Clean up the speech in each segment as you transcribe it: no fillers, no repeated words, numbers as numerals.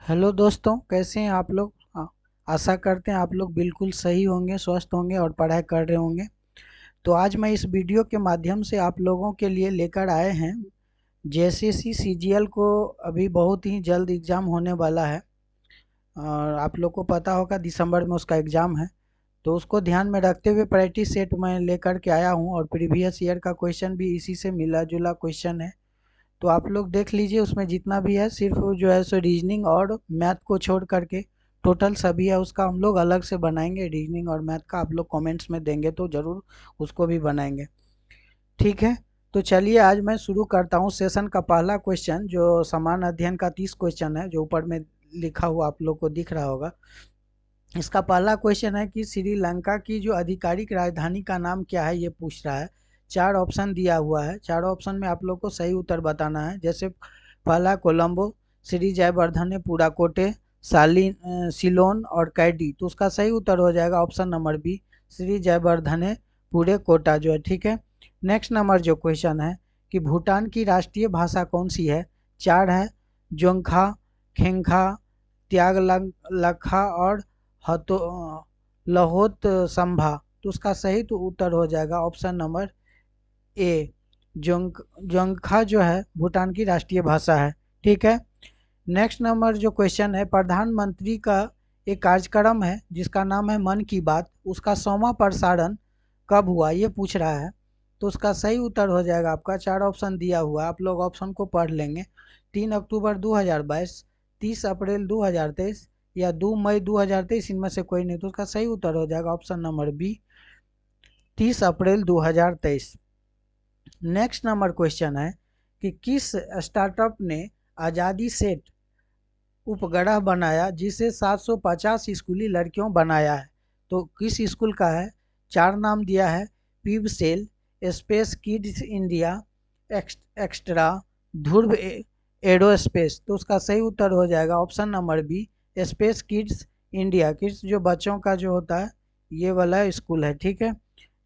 Hello दोस्तों, कैसे हैं आप लोग। आशा करते हैं आप लोग बिल्कुल सही होंगे, स्वस्थ होंगे और पढ़ाई कर रहे होंगे। तो आज मैं इस वीडियो के माध्यम से आप लोगों के लिए लेकर आए हैं जेएसएससी सीजीएल को। अभी बहुत ही जल्द एग्ज़ाम होने वाला है और आप लोग को पता होगा दिसंबर में उसका एग्ज़ाम है। तो उसको ध्यान में रखते हुए प्रैक्टिस सेट मैं लेकर के आया हूँ और प्रीवियस ईयर का क्वेश्चन भी इसी से मिला जुला क्वेश्चन है। तो आप लोग देख लीजिए, उसमें जितना भी है सिर्फ जो है सो रीजनिंग और मैथ को छोड़ करके टोटल सभी है उसका हम लोग अलग से बनाएंगे। रीजनिंग और मैथ का आप लोग कमेंट्स में देंगे तो ज़रूर उसको भी बनाएंगे, ठीक है। तो चलिए आज मैं शुरू करता हूँ सेशन का पहला क्वेश्चन, जो समान अध्ययन का 30 क्वेश्चन है, जो ऊपर में लिखा हुआ आप लोग को दिख रहा होगा। इसका पहला क्वेश्चन है कि श्रीलंका की जो आधिकारिक राजधानी का नाम क्या है, ये पूछ रहा है। चार ऑप्शन दिया हुआ है, चारों ऑप्शन में आप लोग को सही उत्तर बताना है। जैसे पहला कोलंबो, श्री जयवर्धने, पुराकोटे, सिलोन और कैडी। तो उसका सही उत्तर हो जाएगा option number B, Sri Jayawardenepura Kotte जो है, ठीक है। नेक्स्ट नंबर जो क्वेश्चन है कि भूटान की राष्ट्रीय भाषा कौन सी है। चार है, जोंगखा, खेंखा, त्यागलखा और हतो लहोत संभा। तो उसका सही तो उत्तर हो जाएगा ऑप्शन नंबर ए, जोंगखा जो है भूटान की राष्ट्रीय भाषा है, ठीक है। नेक्स्ट नंबर जो क्वेश्चन है, प्रधानमंत्री का एक कार्यक्रम है जिसका नाम है मन की बात, उसका 100वां प्रसारण कब हुआ, ये पूछ रहा है। तो उसका सही उत्तर हो जाएगा आपका, चार ऑप्शन दिया हुआ है, आप लोग ऑप्शन को पढ़ लेंगे। 3 अक्टूबर 2022, 30 अप्रैल 2023 या 2 मई 2023, इनमें से कोई नहीं। तो उसका सही उत्तर हो जाएगा ऑप्शन नंबर बी, 30 अप्रैल 2023। नेक्स्ट नंबर क्वेश्चन है कि किस स्टार्टअप ने आज़ादी सेट उपग्रह बनाया जिसे 750 स्कूली लड़कियों बनाया है। तो किस स्कूल का है। चार नाम दिया है, Pixxel, Space Kidz India, extra, Dhruva Aerospace. तो उसका सही उत्तर हो जाएगा option number B, Space Kidz India. Kidz जो बच्चों का जो होता है ये वाला स्कूल है, ठीक है।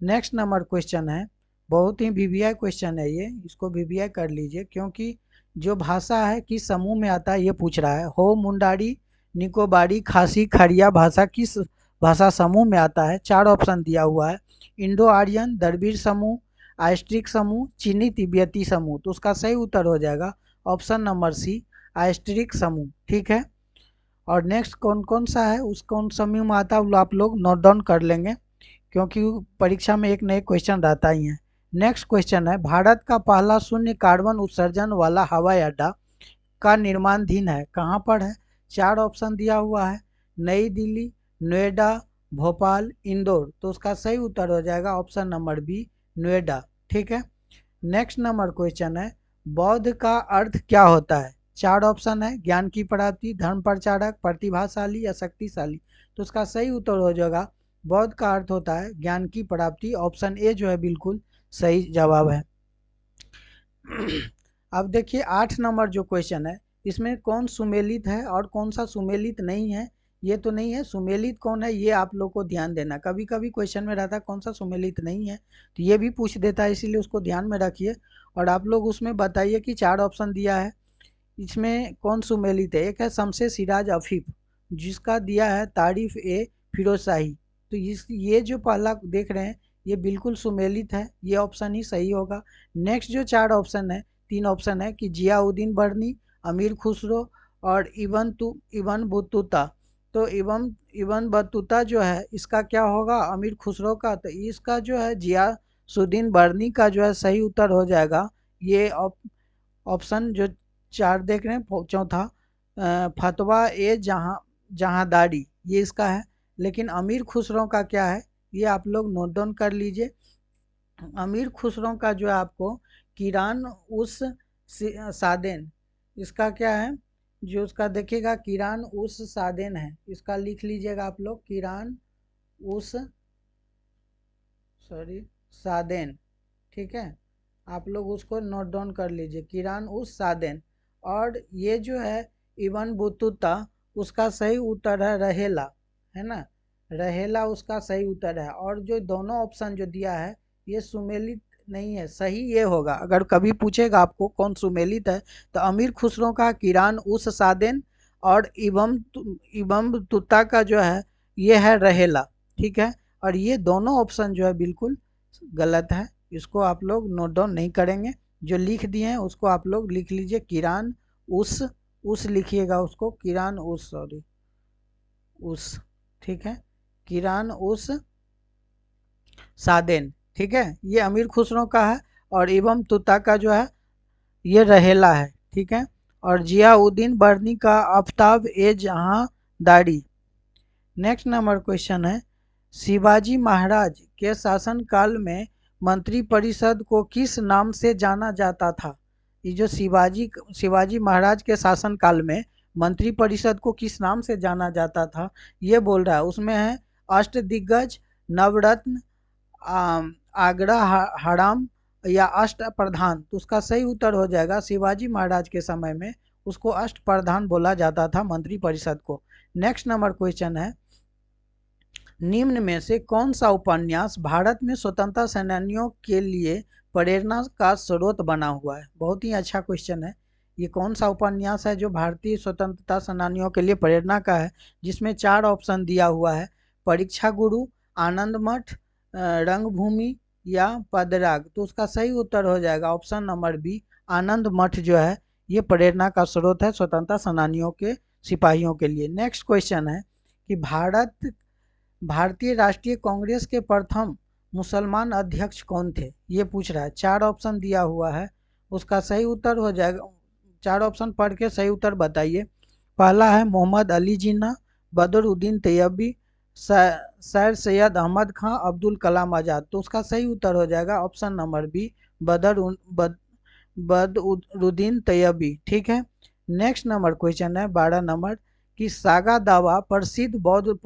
नेक्स्ट नंबर क्वेश्चन है, बहुत ही वीवीआई क्वेश्चन है ये, इसको वीवीआई कर लीजिए क्योंकि जो भाषा है किस समूह में आता है ये पूछ रहा है। हो, मुंडारी, निकोबारी, खासी, खड़िया भाषा किस भाषा समूह में आता है। चार ऑप्शन दिया हुआ है, इंडो आर्यन, द्रविड़ समूह, आइस्ट्रिक समूह, चीनी तिब्बती समूह। तो उसका सही उत्तर हो जाएगा ऑप्शन नंबर सी, आइस्ट्रिक समूह, ठीक है। और नेक्स्ट कौन कौन सा है, उस कौन समूह में आता है वो आप लोग नोट डाउन कर लेंगे क्योंकि परीक्षा में एक न एक क्वेश्चन रहता ही है। नेक्स्ट क्वेश्चन है, भारत का पहला शून्य कार्बन उत्सर्जन वाला हवाई अड्डा का निर्माणाधीन है, कहाँ पर है। चार ऑप्शन दिया हुआ है, नई दिल्ली, नोएडा, भोपाल, इंदौर। तो उसका सही उत्तर हो जाएगा ऑप्शन नंबर बी, नोएडा, ठीक है। नेक्स्ट नंबर क्वेश्चन है, बौद्ध का अर्थ क्या होता है। चार ऑप्शन है, ज्ञान की प्राप्ति, धर्म प्रचारक, प्रतिभाशाली या शक्तिशाली। तो उसका सही उत्तर हो जाएगा, बौद्ध का अर्थ होता है ज्ञान की प्राप्ति। ऑप्शन ए जो है बिल्कुल सही जवाब है। अब देखिए 8 नंबर जो क्वेश्चन है, इसमें कौन सुमेलित है और कौन सा सुमेलित नहीं है। ये तो नहीं है, सुमेलित कौन है ये आप लोग को ध्यान देना। कभी कभी क्वेश्चन में रहता है कौन सा सुमेलित नहीं है, तो ये भी पूछ देता है, इसीलिए उसको ध्यान में रखिए। और आप लोग उसमें बताइए कि चार ऑप्शन दिया है, इसमें कौन सुमेलित है। एक है शमसे सिराज अफीफ, जिसका दिया है तारिफ ए फिरोज शाही। तो ये जो पहला देख रहे हैं ये बिल्कुल सुमेलित है, ये ऑप्शन ही सही होगा। नेक्स्ट जो चार ऑप्शन है, तीन ऑप्शन है कि जियाउद्दीन बर्नी, अमीर खुसरो और इबन बतूता। तो इबन बतूता जो है इसका क्या होगा, अमीर खुसरो का। तो इसका जो है जियाउद्दीन बर्नी का जो है सही उत्तर हो जाएगा ये ऑप्शन जो चार देख रहे हैं, चौथा फतवा ए जहांदारी, ये इसका है। लेकिन अमीर खुसरो का क्या है ये आप लोग नोट डाउन कर लीजिए। अमीर खुसरो का जो है आपको किरान उस सादेन, इसका क्या है जो उसका देखिएगा, किरान उस सादेन है, इसका लिख लीजिएगा आप लोग, किरान उस सादेन, ठीक है। आप लोग उसको नोट डाउन कर लीजिए, किरान उस सादेन। और ये जो है इबन बतूता, उसका सही उत्तर है रहेला, है ना, रहेला उसका सही उत्तर है। और जो दोनों ऑप्शन जो दिया है ये सुमेलित नहीं है, सही ये होगा। अगर कभी पूछेगा आपको कौन सुमेलित है तो अमीर खुसरो का किरान उस सादेन और इबम तुता का जो है ये है रहेला। ठीक है, और ये दोनों ऑप्शन जो है बिल्कुल गलत है, इसको आप लोग नोट डाउन नहीं करेंगे। जो लिख दिए हैं उसको आप लोग लिख लीजिए, किरान उस लिखिएगा उसको, किरान उस, सॉरी उस, ठीक है, किरान उस सादेन। ठीक है, ये अमीर खुसरो का है, और इबम तुता का जो है ये रहेला है। ठीक है, और जियाउद्दीन बर्नी का आफ्ताब ए जहां दाड़ी। नेक्स्ट नंबर क्वेश्चन है, शिवाजी महाराज के शासनकाल में मंत्रिपरिषद को किस नाम से जाना जाता था? ये जो शिवाजी महाराज के शासनकाल में मंत्रिपरिषद को किस नाम से जाना जाता था ये बोल रहा है। उसमें है अष्टदिग्गज, नवरत्न, आगरा हराम या अष्ट प्रधान। तो उसका सही उत्तर हो जाएगा, शिवाजी महाराज के समय में उसको अष्ट प्रधान बोला जाता था मंत्रिपरिषद को। नेक्स्ट नंबर क्वेश्चन है, निम्न में से कौन सा उपन्यास भारत में स्वतंत्रता सेनानियों के लिए प्रेरणा का स्रोत बना हुआ है? बहुत ही अच्छा क्वेश्चन है। ये कौन सा उपन्यास है जो भारतीय स्वतंत्रता सेनानियों के लिए प्रेरणा का है, जिसमें 4 ऑप्शन दिया हुआ है, परीक्षा गुरु, आनंद मठ, रंगभूमि या पदराग। तो उसका सही उत्तर हो जाएगा ऑप्शन नंबर बी, आनंद मठ जो है ये प्रेरणा का स्रोत है स्वतंत्रता सेनानियों के सिपाहियों के लिए। नेक्स्ट क्वेश्चन है कि भारतीय राष्ट्रीय कांग्रेस के प्रथम मुसलमान अध्यक्ष कौन थे? ये पूछ रहा है, 4 ऑप्शन दिया हुआ है, उसका सही उत्तर हो जाएगा, 4 ऑप्शन पढ़ के सही उत्तर बताइए। पहला है मोहम्मद अली जिन्ना, बदरुद्दीन तैयबी, सर सैयद अहमद खां, अब्दुल कलाम आज़ाद। तो उसका सही उत्तर हो जाएगा ऑप्शन नंबर बी, बदरुद्दीन तैयबी। ठीक है, नेक्स्ट नंबर क्वेश्चन है 12 नंबर कि सागा दावा प्रसिद्ध बौद्ध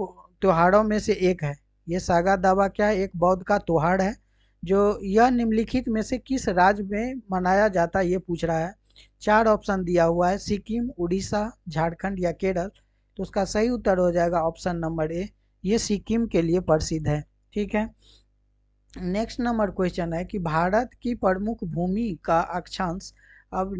त्योहारों में से एक है। ये सागा दावा क्या है? एक बौद्ध का त्योहार है जो यह निम्नलिखित में से किस राज्य में मनाया जाता है ये पूछ रहा है। 4 ऑप्शन दिया हुआ है, सिक्किम, उड़ीसा, झारखंड या केरल। तो उसका सही उत्तर हो जाएगा ऑप्शन नंबर ए, ये सिक्किम के लिए प्रसिद्ध है। ठीक है, नेक्स्ट नंबर क्वेश्चन है कि भारत की प्रमुख भूमि का अक्षांश, अब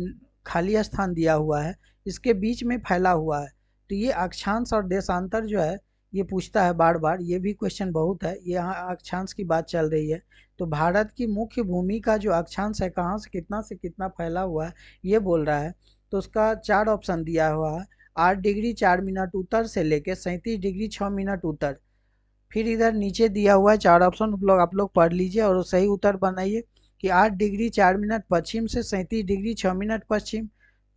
खाली स्थान दिया हुआ है, इसके बीच में फैला हुआ है। तो ये अक्षांश और देशांतर जो है ये पूछता है बार बार, ये भी क्वेश्चन बहुत है, ये यहाँ अक्षांश की बात चल रही है। तो भारत की मुख्य भूमि का जो अक्षांश है कहाँ से कितना फैला हुआ है ये बोल रहा है। तो उसका 4 ऑप्शन दिया हुआ है, 8 डिग्री 4 मिनट उत्तर से लेके 37 डिग्री 6 मिनट उत्तर। फिर इधर नीचे दिया हुआ है 4 ऑप्शन, आप लोग पढ़ लीजिए और सही उत्तर बनाइए कि 8 डिग्री 4 मिनट पश्चिम से 37 डिग्री 6 मिनट पश्चिम।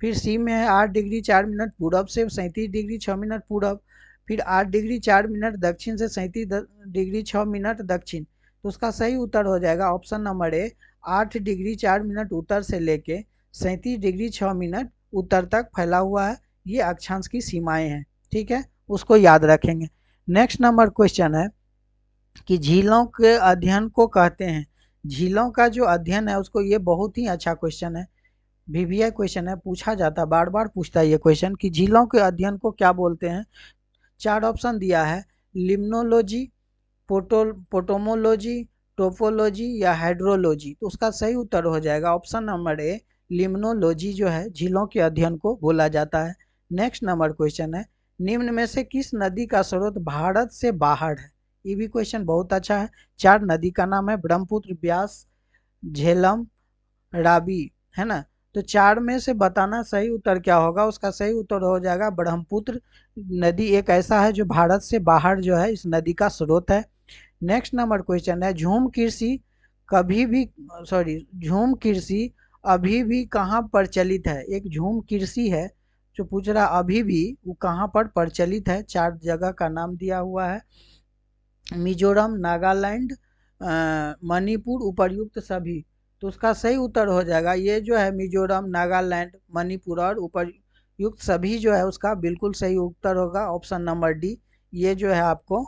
फिर सी में है 8 डिग्री 4 मिनट पूरब से 37 डिग्री 6 मिनट पूरब। फिर 8 डिग्री 4 मिनट दक्षिण से 37 डिग्री 6 मिनट दक्षिण। तो उसका सही उत्तर हो जाएगा option number A, 8 degree 4 minute उत्तर से लेके 37 डिग्री 6 मिनट उत्तर तक फैला हुआ है, ये अक्षांश की सीमाएं हैं। ठीक है, उसको याद रखेंगे। नेक्स्ट नंबर क्वेश्चन है कि झीलों के अध्ययन को कहते हैं, झीलों का जो अध्ययन है उसको, ये बहुत ही अच्छा क्वेश्चन है, वीवीआई क्वेश्चन है, पूछा जाता है, बार बार पूछता है ये क्वेश्चन कि झीलों के अध्ययन को क्या बोलते हैं। 4 ऑप्शन दिया है, लिम्नोलॉजी, पोटोमोलॉजी, टोपोलॉजी या हाइड्रोलॉजी। तो उसका सही उत्तर हो जाएगा ऑप्शन नंबर ए, लिम्नोलॉजी जो है झीलों के अध्ययन को बोला जाता है। नेक्स्ट नंबर क्वेश्चन है, निम्न में से किस नदी का स्रोत भारत से बाहर है? ये भी क्वेश्चन बहुत अच्छा है। 4 नदी का नाम है, ब्रह्मपुत्र, ब्यास, झेलम, रावी, है ना। तो 4 में से बताना सही उत्तर क्या होगा। उसका सही उत्तर हो जाएगा ब्रह्मपुत्र नदी एक ऐसा है जो भारत से बाहर जो है इस नदी का स्रोत है। नेक्स्ट नंबर क्वेश्चन है, झूम कृषि अभी भी कहाँ प्रचलित है? एक झूम कृषि है जो पूछ रहा अभी भी वो कहाँ पर प्रचलित है। 4 जगह का नाम दिया हुआ है, मिजोरम, नागालैंड, मणिपुर, उपर्युक्त सभी। तो उसका सही उत्तर हो जाएगा ये जो है मिजोरम, नागालैंड, मणिपुर और उपर्युक्त सभी जो है उसका बिल्कुल सही उत्तर होगा ऑप्शन नंबर डी। ये जो है आपको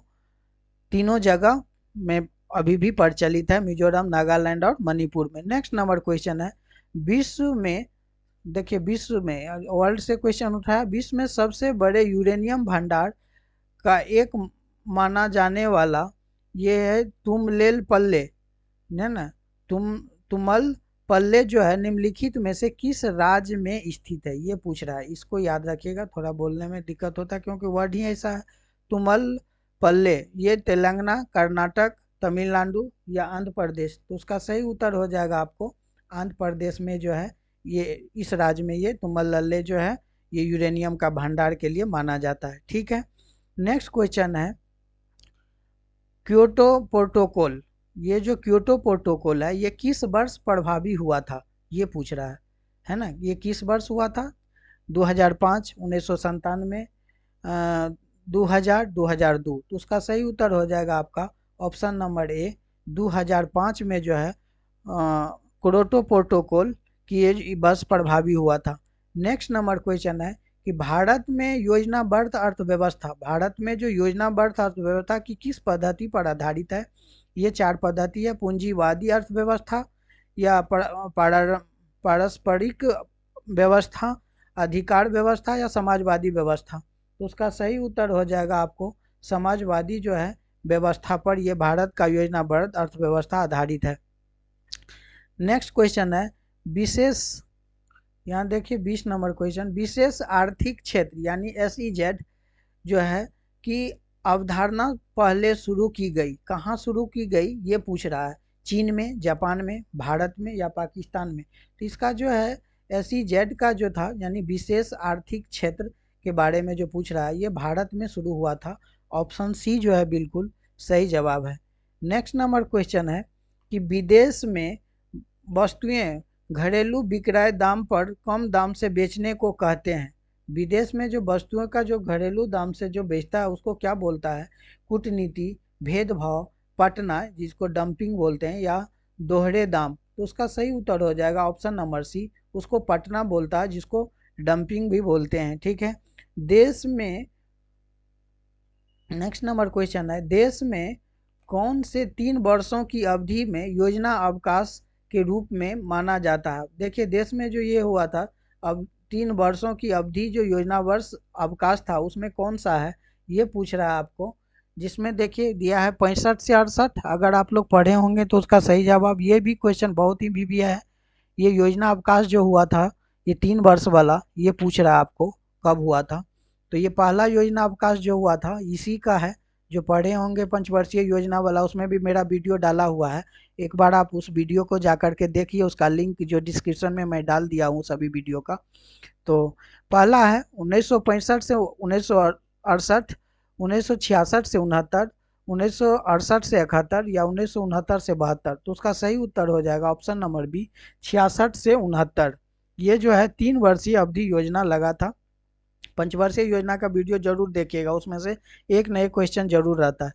तीनों जगह में अभी भी प्रचलित है, मिजोरम, नागालैंड और मणिपुर में। नेक्स्ट नंबर क्वेश्चन है, विश्व में, देखिए विश्व में, वर्ल्ड से क्वेश्चन उठाया, विश्व में सबसे बड़े यूरेनियम भंडार का एक माना जाने वाला ये है तुमलेल पल्ले, है ना, तुमल पल्ले जो है निम्नलिखित में से किस राज्य में स्थित है, ये पूछ रहा है। इसको याद रखिएगा, थोड़ा बोलने में दिक्कत होता है क्योंकि वर्ड ही ऐसा है। तुमल पल्ले, ये तेलंगाना, कर्नाटक, तमिलनाडु या आंध्र प्रदेश। तो उसका सही उत्तर हो जाएगा आपको आंध्र प्रदेश में जो है ये, इस राज्य में ये तुमल लल्ले जो है ये यूरेनियम का भंडार के लिए माना जाता है। ठीक है, नेक्स्ट क्वेश्चन है क्योटो प्रोटोकॉल। ये जो क्योटो प्रोटोकॉल है ये किस वर्ष प्रभावी हुआ था, ये पूछ रहा है ना। ये किस वर्ष हुआ था? 2005, 1997, 2000, 2002। तो उसका सही उत्तर हो जाएगा आपका ऑप्शन नंबर ए, 2005 में जो है क्योटो प्रोटोकॉल की ये वर्ष प्रभावी हुआ था। नेक्स्ट नंबर क्वेश्चन है कि भारत में योजनाबद्ध अर्थव्यवस्था, भारत में जो योजनाबद्ध अर्थव्यवस्था की किस पद्धति पर आधारित है? ये चार पद्धति है, पूंजीवादी अर्थव्यवस्था या पारस्परिक व्यवस्था, अधिकार व्यवस्था या समाजवादी व्यवस्था। तो उसका सही उत्तर हो जाएगा आपको समाजवादी जो है व्यवस्था पर ये भारत का योजनाबद्ध अर्थव्यवस्था आधारित है। नेक्स्ट क्वेश्चन है विशेष, यहाँ देखिए 20 नंबर क्वेश्चन, विशेष आर्थिक क्षेत्र यानी SEZ जो है कि अवधारणा पहले शुरू की गई, कहाँ शुरू की गई ये पूछ रहा है। चीन में, जापान में, भारत में या पाकिस्तान में। तो इसका जो है SEZ का जो था यानी विशेष आर्थिक क्षेत्र के बारे में जो पूछ रहा है ये भारत में शुरू हुआ था। ऑप्शन सी जो है बिल्कुल सही जवाब है। नेक्स्ट नंबर क्वेश्चन है कि विदेश में वस्तुएं घरेलू विक्रय दाम पर कम दाम से बेचने को कहते हैं। विदेश में जो वस्तुओं का जो घरेलू दाम से जो बेचता है उसको क्या बोलता है? कूटनीति, भेदभाव, पटना जिसको डंपिंग बोलते हैं, या दोहरे दाम। तो उसका सही उत्तर हो जाएगा ऑप्शन नंबर सी, उसको पटना बोलता है जिसको डंपिंग भी बोलते हैं। ठीक है, देश में नेक्स्ट नंबर क्वेश्चन है देश में कौन से 3 वर्षों की अवधि में योजना अवकाश के रूप में माना जाता है? देखिए देश में जो ये हुआ था अब 3 वर्षों की अवधि जो योजना वर्ष अवकाश था उसमें कौन सा है ये पूछ रहा है आपको, जिसमें देखिए दिया है 65 से 68। अगर आप लोग पढ़े होंगे तो उसका सही जवाब, ये भी क्वेश्चन बहुत ही बीबीया है। ये योजना अवकाश जो हुआ था ये 3 वर्ष वाला, ये पूछ रहा है आपको कब हुआ था। तो ये पहला योजना अवकाश जो हुआ था इसी का है, जो पढ़े होंगे पंचवर्षीय योजना वाला, उसमें भी मेरा वीडियो डाला हुआ है। एक बार आप उस वीडियो को जा कर के देखिए, उसका लिंक जो डिस्क्रिप्शन में मैं डाल दिया हूँ सभी वीडियो का। तो पहला है 1965 से 1968, 1966 से 69, 1968 से 71 या 1969 से 72। तो उसका सही उत्तर हो जाएगा ऑप्शन नंबर बी, 66 से 69। ये जो है 3 वर्षीय अवधि योजना लगा था। पंचवर्षीय योजना का वीडियो जरूर देखिएगा, उसमें से एक नए क्वेश्चन जरूर रहता है।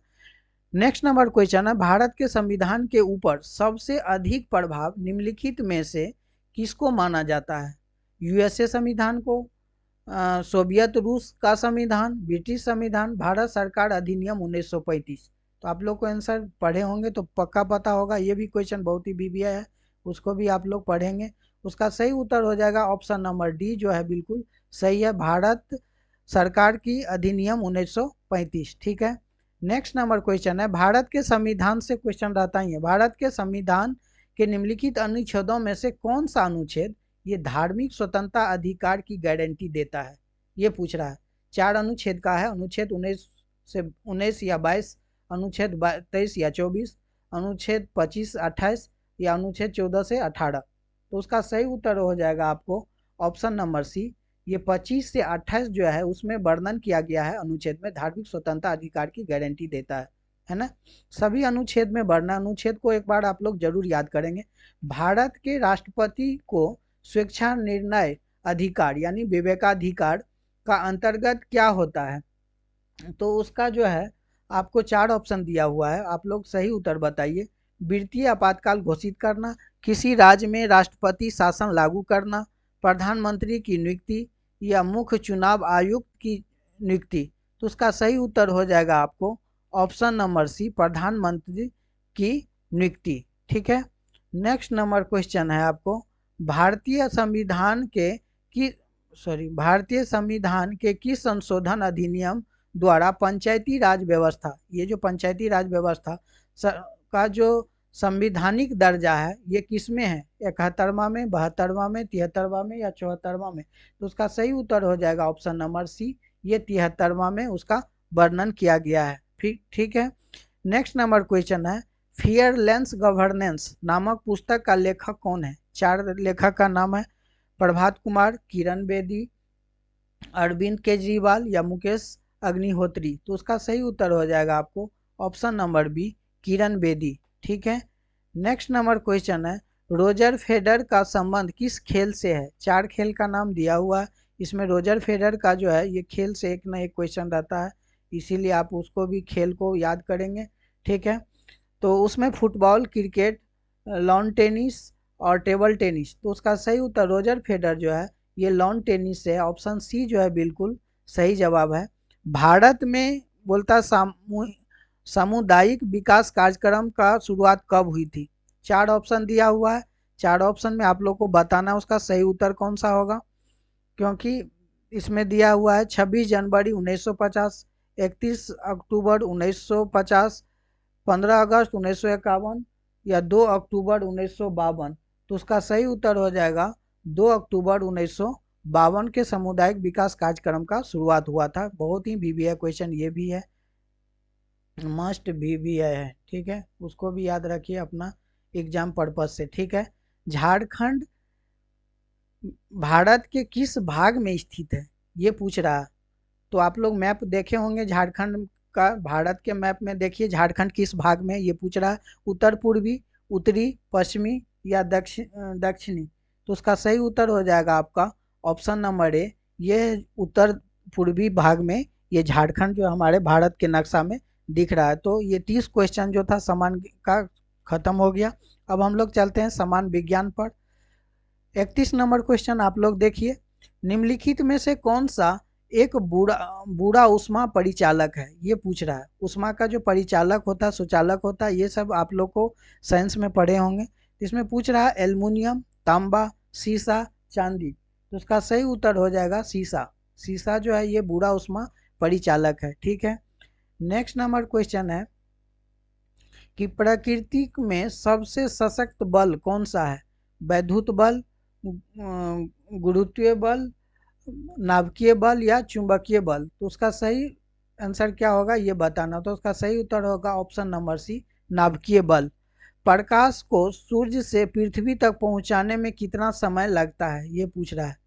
नेक्स्ट नंबर क्वेश्चन है भारत के संविधान के ऊपर सबसे अधिक प्रभाव निम्नलिखित में से किसको माना जाता है? USA संविधान को, सोवियत रूस का संविधान, ब्रिटिश संविधान, भारत सरकार अधिनियम 1935। तो आप लोग को आंसर पढ़े होंगे तो पक्का पता होगा, ये भी क्वेश्चन बहुत ही बीबीया है, उसको भी आप लोग पढ़ेंगे। उसका सही उत्तर हो जाएगा ऑप्शन नंबर डी जो है बिल्कुल सही है, भारत सरकार की अधिनियम 1935। ठीक है, नेक्स्ट नंबर क्वेश्चन है भारत के संविधान से क्वेश्चन रहता ही है, भारत के संविधान के निम्नलिखित अनुच्छेदों में से कौन सा अनुच्छेद ये धार्मिक स्वतंत्रता अधिकार की गारंटी देता है? ये पूछ रहा है। 4 अनुच्छेद का है, अनुच्छेद 19 या 22, अनुच्छेद 23 या 24, अनुच्छेद 25, 28 या अनुच्छेद 14 से 18। तो उसका सही उत्तर हो जाएगा आपको ऑप्शन नंबर सी, ये 25 से 28 जो है उसमें वर्णन किया गया है अनुच्छेद में धार्मिक स्वतंत्रता अधिकार की गारंटी देता है ना। सभी अनुच्छेद में वर्णन, अनुच्छेद को एक बार आप लोग जरूर याद करेंगे। भारत के राष्ट्रपति को स्वेच्छा निर्णय अधिकार यानी विवेकाधिकार का अंतर्गत क्या होता है? तो उसका जो है आपको 4 ऑप्शन दिया हुआ है, आप लोग सही उत्तर बताइए। वित्तीय आपातकाल घोषित करना, किसी राज्य में राष्ट्रपति शासन लागू करना, प्रधानमंत्री की नियुक्ति या मुख्य चुनाव आयुक्त की नियुक्ति। तो उसका सही उत्तर हो जाएगा आपको ऑप्शन नंबर सी, प्रधानमंत्री की नियुक्ति। ठीक है, नेक्स्ट नंबर क्वेश्चन है आपको भारतीय संविधान के किस संशोधन अधिनियम द्वारा पंचायती राज व्यवस्था, ये जो पंचायती राज व्यवस्था का जो संविधानिक दर्जा है ये किस में है, 71वां में, 72वां में, 73वां में या 74वां में। तो उसका सही उत्तर हो जाएगा ऑप्शन नंबर सी, ये 73वां में उसका वर्णन किया गया है। ठीक है। नेक्स्ट नंबर क्वेश्चन है, फियरलेस गवर्नेंस नामक पुस्तक का लेखक कौन है। 4 लेखक का नाम है, प्रभात कुमार, किरण बेदी, अरविंद केजरीवाल या मुकेश अग्निहोत्री। तो उसका सही उत्तर हो जाएगा आपको option number B, Kiran Bedi. ठीक है। नेक्स्ट नंबर क्वेश्चन है, रोजर फेडर का संबंध किस खेल से है। 4 खेल का नाम दिया हुआ है, इसमें रोजर फेडर का जो है ये खेल से एक ना एक क्वेश्चन रहता है, इसीलिए आप उसको भी खेल को याद करेंगे। ठीक है। तो उसमें फुटबॉल, क्रिकेट, लॉन टेनिस और टेबल टेनिस। तो उसका सही उत्तर रोजर फेडर जो है ये लॉन टेनिस से, ऑप्शन सी जो है बिल्कुल सही जवाब है। भारत में बोलता सामुदायिक विकास कार्यक्रम का शुरुआत कब हुई थी। 4 ऑप्शन दिया हुआ है, 4 ऑप्शन में आप लोग को बताना है उसका सही उत्तर कौन सा होगा, क्योंकि इसमें दिया हुआ है 26 जनवरी 1950, 31 अक्टूबर 1950, 15 अगस्त 1951 या 2 अक्टूबर 1952। तो उसका सही उत्तर हो जाएगा 2 अक्टूबर 1952 के सामुदायिक विकास कार्यक्रम का शुरुआत हुआ था। बहुत ही वीवीआई क्वेश्चन ये भी है, मस्ट वीवीआई है। ठीक है, उसको भी याद रखिए अपना एग्जाम पर्पज से। ठीक है। झारखंड भारत के किस भाग में स्थित है ये पूछ रहा है। तो आप लोग मैप देखे होंगे झारखंड का, भारत के मैप में देखिए झारखंड किस भाग में ये पूछ रहा है, उत्तर पूर्वी, उत्तरी, पश्चिमी या दक्षिणी। तो उसका सही उत्तर हो जाएगा आपका ऑप्शन नंबर ए, ये उत्तर पूर्वी भाग में ये झारखंड जो हमारे भारत के नक्शा में दिख रहा है। तो ये 30 क्वेश्चन जो था समान का खत्म हो गया। अब हम लोग चलते हैं समान विज्ञान पर। 31 नंबर क्वेश्चन आप लोग देखिए, निम्नलिखित में से कौन सा एक बूढ़ा ऊष्मा परिचालक है ये पूछ रहा है। ऊष्मा का जो परिचालक होता है, सुचालक होता है, ये सब आप लोग को साइंस में पढ़े होंगे। इसमें पूछ रहा है एल्युमिनियम, तांबा, सीसा, चांदी। तो उसका सही उत्तर हो जाएगा सीसा। सीसा जो है ये बूढ़ा ऊष्मा परिचालक है। ठीक है। नेक्स्ट नंबर क्वेश्चन है कि प्रकृति में सबसे सशक्त बल कौन सा है। वैद्युत बल, गुरुत्वीय बल, नाभिकीय बल या चुंबकीय बल। तो उसका सही आंसर क्या होगा ये बताना। तो उसका सही उत्तर होगा ऑप्शन नंबर सी, नाभिकीय बल। प्रकाश को सूर्य से पृथ्वी तक पहुंचाने में कितना समय लगता है ये पूछ रहा है।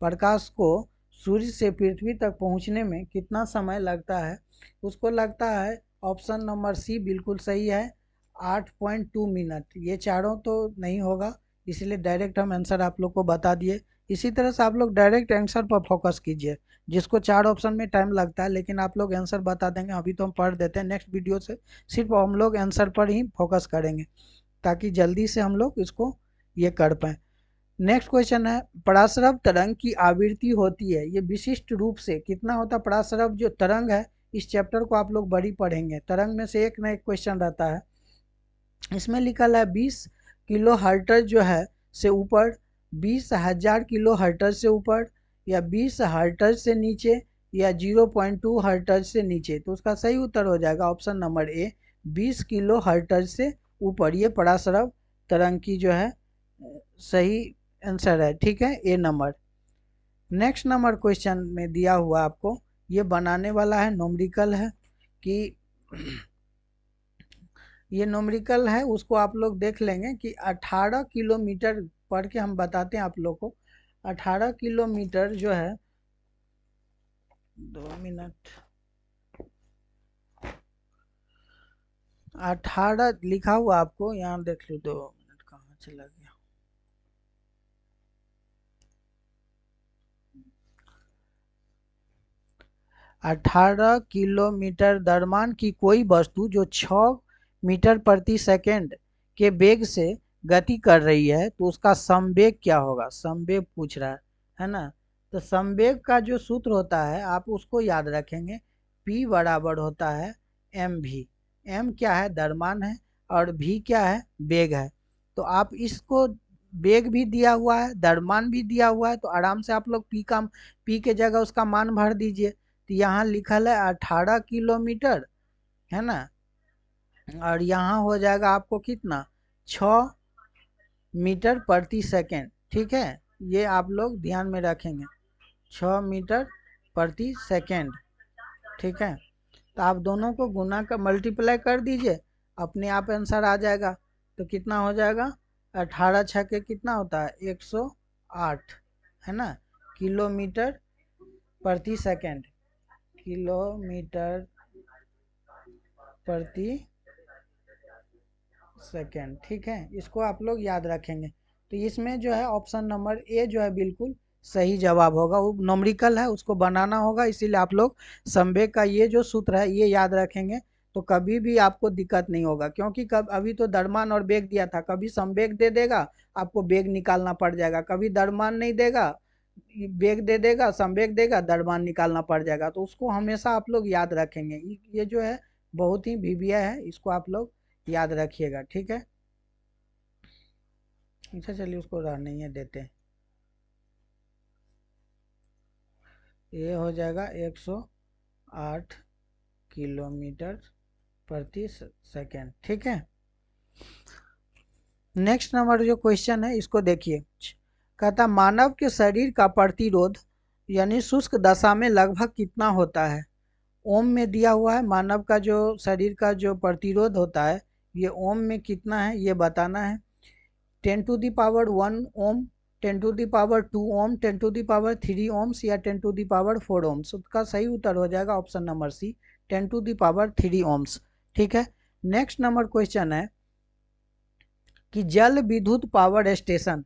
प्रकाश को सूर्य से पृथ्वी तक पहुंचने में कितना समय लगता है, उसको लगता है ऑप्शन नंबर सी बिल्कुल सही है, 8.2 मिनट। ये चारों तो नहीं होगा, इसलिए डायरेक्ट हम आंसर आप लोग को बता दिए। इसी तरह से आप लोग डायरेक्ट आंसर पर फोकस कीजिए, जिसको 4 ऑप्शन में टाइम लगता है लेकिन आप लोग आंसर बता देंगे। अभी तो हम पढ़ देते हैं, नेक्स्ट वीडियो से सिर्फ हम लोग आंसर पर ही फोकस करेंगे ताकि जल्दी से हम लोग इसको ये कर पाएँ। नेक्स्ट क्वेश्चन है, पराश्रव तरंग की आवृत्ति होती है ये विशिष्ट रूप से कितना होता है। पराश्रव जो तरंग है, इस चैप्टर को आप लोग बड़ी पढ़ेंगे, तरंग में से एक ना एक क्वेश्चन रहता है। इसमें लिखा है 20 किलो हर्ट्ज जो है से ऊपर, 20,000 किलो हर्ट्ज से ऊपर या 20 हर्ट्ज से नीचे या 0.2 हर्ट्ज से नीचे। तो उसका सही उत्तर हो जाएगा ऑप्शन नंबर ए, 20 किलो हर्ट्ज से ऊपर। ये पराश्रव तरंग की जो है सही आंसर है। ठीक है, ए नंबर। नेक्स्ट नंबर क्वेश्चन में दिया हुआ आपको, ये बनाने वाला है न्यूमेरिकल है कि ये न्यूमेरिकल है, उसको आप लोग देख लेंगे कि 18 किलोमीटर पढ़ के हम बताते हैं आप लोग को। 18 किलोमीटर जो है, 2 मिनट, 18 लिखा हुआ आपको यहाँ देख लो, 2 मिनट कहाँ चला गया। 18 किलोमीटर द्रव्यमान की कोई वस्तु जो 6 मीटर प्रति सेकंड के वेग से गति कर रही है तो उसका संवेग क्या होगा। संवेग पूछ रहा है ना। तो संवेग का जो सूत्र होता है आप उसको याद रखेंगे, P बराबर होता है mv। m क्या है, द्रव्यमान है, और v क्या है, वेग है। तो आप इसको, वेग भी दिया हुआ है, द्रव्यमान भी दिया हुआ है, तो आराम से आप लोग P के जगह उसका मान भर दीजिए। तो यहाँ लिखल है 18 किलोमीटर है ना, और यहाँ हो जाएगा आपको कितना, 6 मीटर प्रति सेकेंड। ठीक है, ये आप लोग ध्यान में रखेंगे, 6 मीटर प्रति सेकेंड। ठीक है, तो आप दोनों को गुना कर मल्टीप्लाई कर दीजिए, अपने आप आंसर आ जाएगा। तो कितना हो जाएगा, 18 छक्के कितना होता है, 108, है ना, किलोमीटर प्रति सेकेंड, किलोमीटर प्रति सेकेंड। ठीक है, इसको आप लोग याद रखेंगे। तो इसमें जो है ऑप्शन नंबर ए जो है बिल्कुल सही जवाब होगा। वो नोमरिकल है, उसको बनाना होगा, इसीलिए आप लोग संवेग का ये जो सूत्र है ये याद रखेंगे, तो कभी भी आपको दिक्कत नहीं होगा। क्योंकि कब अभी तो द्रव्यमान और वेग दिया था, कभी संवेग दे देगा आपको वेग निकालना पड़ जाएगा, कभी द्रव्यमान नहीं देगा वेग दे देगा, संवेग देगा द्रव्यमान निकालना पड़ जाएगा। तो उसको हमेशा आप लोग याद रखेंगे। ये जो है बहुत ही वीवीआई है, इसको आप लोग याद रखिएगा। ठीक है, अच्छा चलिए उसको रहने ही देते हैं। ये हो जाएगा 108 किलोमीटर प्रति सेकेंड। ठीक है, नेक्स्ट नंबर जो क्वेश्चन है इसको देखिए। कहता मानव के शरीर का प्रतिरोध यानी शुष्क दशा में लगभग कितना होता है। ओम में दिया हुआ है, मानव का जो शरीर का जो प्रतिरोध होता है ये ओम में कितना है ये बताना है। 10⁻1 ओम, 10⁻2 ओम, 10⁻3 ओम्स या 10⁻4 ओम्स। उसका सही उत्तर हो जाएगा ऑप्शन नंबर सी, 10⁻3 ओम्स। ठीक है, नेक्स्ट नंबर क्वेश्चन है कि जल विद्युत पावर स्टेशन,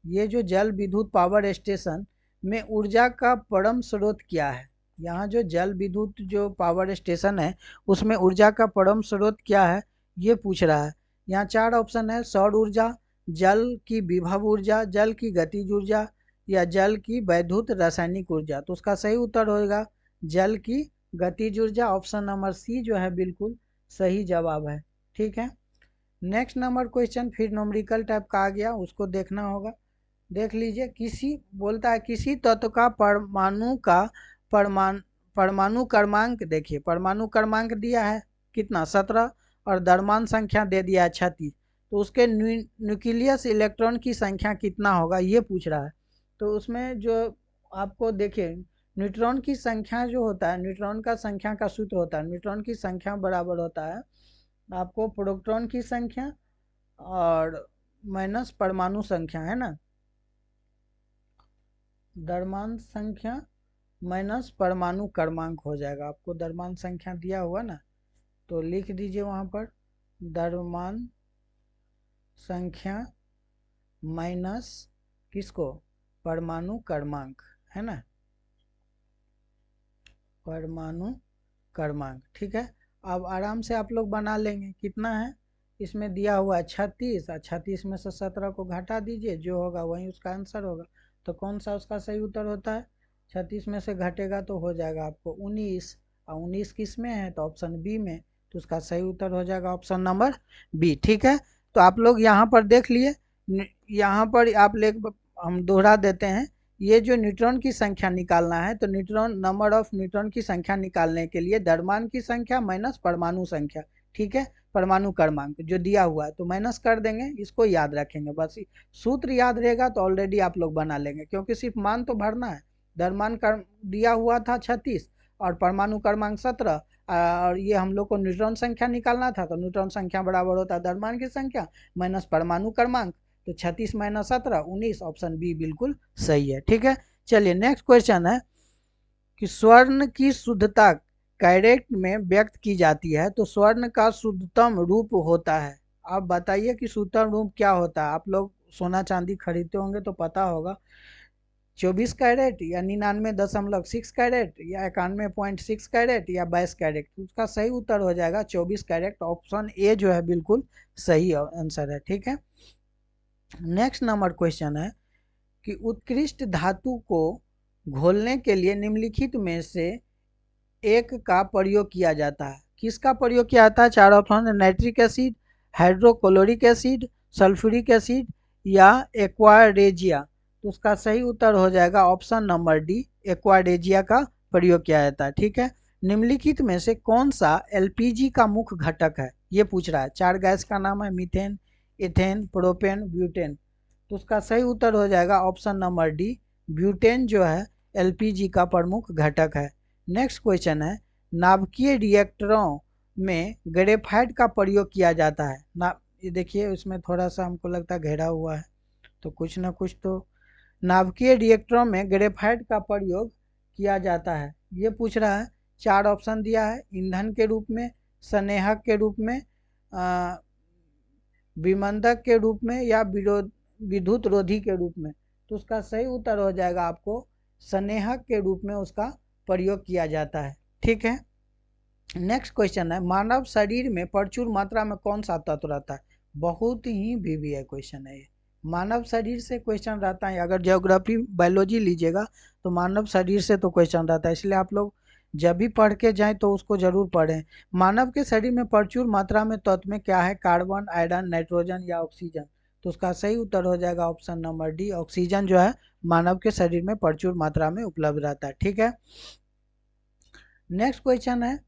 ये जो जल विद्युत पावर स्टेशन में ऊर्जा का परम स्रोत क्या है। यहाँ जो जल विद्युत जो पावर स्टेशन है उसमें ऊर्जा का परम स्रोत क्या है ये पूछ रहा है। यहाँ 4 ऑप्शन है, सौर ऊर्जा, जल की विभव ऊर्जा, जल की गतिज ऊर्जा या जल की वैद्युत रासायनिक ऊर्जा। तो उसका सही उत्तर होगा जल की गतिज ऊर्जा, ऑप्शन नंबर सी जो है बिल्कुल सही जवाब है। ठीक है, नेक्स्ट नंबर क्वेश्चन फिर न्यूमेरिकल टाइप का आ गया, उसको देखना होगा। देख लीजिए, किसी बोलता है किसी तत्व का परमाणु क्रमांक, देखिए परमाणु क्रमांक दिया है कितना 17 और द्रव्यमान संख्या दे दिया है 36, तो उसके न्यूक्लियस इलेक्ट्रॉन की संख्या कितना होगा ये पूछ रहा है। तो उसमें जो आपको देखिए न्यूट्रॉन की संख्या जो होता है, न्यूट्रॉन का संख्या का सूत्र होता है, न्यूट्रॉन की संख्या बराबर होता है आपको प्रोटॉन की संख्या और माइनस परमाणु संख्या, है ना, द्रव्यमान संख्या माइनस परमाणु क्रमांक हो जाएगा। आपको द्रव्यमान संख्या दिया हुआ ना, तो लिख दीजिए वहाँ पर द्रव्यमान संख्या माइनस किसको, परमाणु क्रमांक, है ना, परमाणु क्रमांक। ठीक है, अब आराम से आप लोग बना लेंगे। कितना है इसमें दिया हुआ है 36, और 36 में से 17 को घटा दीजिए, जो होगा वही उसका आंसर होगा। तो कौन सा उसका सही उत्तर होता है, 36 में से घटेगा तो हो जाएगा आपको 19, और 19 किस में है तो ऑप्शन बी में, तो उसका सही उत्तर हो जाएगा ऑप्शन नंबर बी। ठीक है, तो आप लोग यहाँ पर देख लिए, यहाँ पर आप हम दोहरा देते हैं। ये जो न्यूट्रॉन की संख्या निकालना है, तो न्यूट्रॉन नंबर ऑफ न्यूट्रॉन की संख्या निकालने के लिए द्रव्यमान की संख्या माइनस परमाणु संख्या, ठीक है, परमाणु क्रमांक जो दिया हुआ है तो माइनस कर देंगे, इसको याद रखेंगे बस। सूत्र याद रहेगा तो ऑलरेडी आप लोग बना लेंगे, क्योंकि सिर्फ मान तो भरना है। द्रव्यमान दिया हुआ था 36 और परमाणु क्रमांक 17, और ये हम लोग को न्यूट्रॉन संख्या निकालना था, तो न्यूट्रॉन संख्या बराबर होता है द्रव्यमान की संख्या माइनस परमाणु क्रमांक, तो 36 माइनस 17 19, ऑप्शन बी बिल्कुल सही है। ठीक है, चलिए नेक्स्ट क्वेश्चन है कि स्वर्ण की शुद्धता कैरेट में व्यक्त की जाती है, तो स्वर्ण का शुद्धतम रूप होता है। आप बताइए कि शुद्धतम रूप क्या होता है। आप लोग सोना चांदी खरीदते होंगे तो पता होगा, 24 कैरेट या 99.6 कैरेट या 91.6 कैरेट या 22 कैरेट। उसका सही उत्तर हो जाएगा 24 कैरेट, ऑप्शन ए जो है बिल्कुल सही आंसर है। ठीक है, नेक्स्ट नंबर क्वेश्चन है कि उत्कृष्ट धातु को घोलने के लिए निम्नलिखित में से एक का प्रयोग किया जाता है। किसका प्रयोग किया जाता है, 4 option, nitric acid, hydrochloric acid, sulphuric acid या एक्वारेजिया। तो उसका सही उत्तर हो जाएगा ऑप्शन नंबर डी, एक्वारेजिया का प्रयोग किया जाता है। ठीक है, निम्नलिखित में से कौन सा एलपीजी का मुख्य घटक है ये पूछ रहा है। 4 गैस का नाम है मीथेन, इथेन, प्रोपेन, ब्यूटेन। तो उसका सही उत्तर हो जाएगा ऑप्शन नंबर डी, ब्यूटेन जो है एलपीजी का प्रमुख घटक है। नेक्स्ट क्वेश्चन है, नाभिकीय रिएक्टरों में ग्रेफाइट का प्रयोग किया जाता है ना। ये देखिए इसमें थोड़ा सा हमको लगता है घेरा हुआ है, तो कुछ ना कुछ तो नाभिकीय रिएक्टरों में ग्रेफाइट का प्रयोग किया जाता है, ये पूछ रहा है। 4 ऑप्शन दिया है, ईंधन के रूप में, संनेहक के रूप में, विमंदक के रूप में, या विद्युत रोधी के रूप में। तो उसका सही उत्तर हो जाएगा आपको संनेहक के रूप में उसका प्रयोग किया जाता है। ठीक है। नेक्स्ट क्वेश्चन है, मानव शरीर में प्रचुर मात्रा में कौन सा तत्व रहता है। बहुत ही वीवीआई क्वेश्चन है ये। मानव शरीर से क्वेश्चन रहता है, अगर ज्योग्राफी बायोलॉजी लीजिएगा तो मानव शरीर से तो क्वेश्चन रहता है, इसलिए आप लोग जब भी पढ़ के जाएं तो उसको जरूर पढ़ें। मानव के शरीर में प्रचुर मात्रा में तत्व में क्या है, कार्बन, आयरन, नाइट्रोजन या ऑक्सीजन। तो उसका सही उत्तर हो जाएगा ऑप्शन नंबर डी, ऑक्सीजन जो है मानव के शरीर में प्रचुर मात्रा में उपलब्ध रहता है। ठीक है। नेक्स्ट क्वेश्चन है,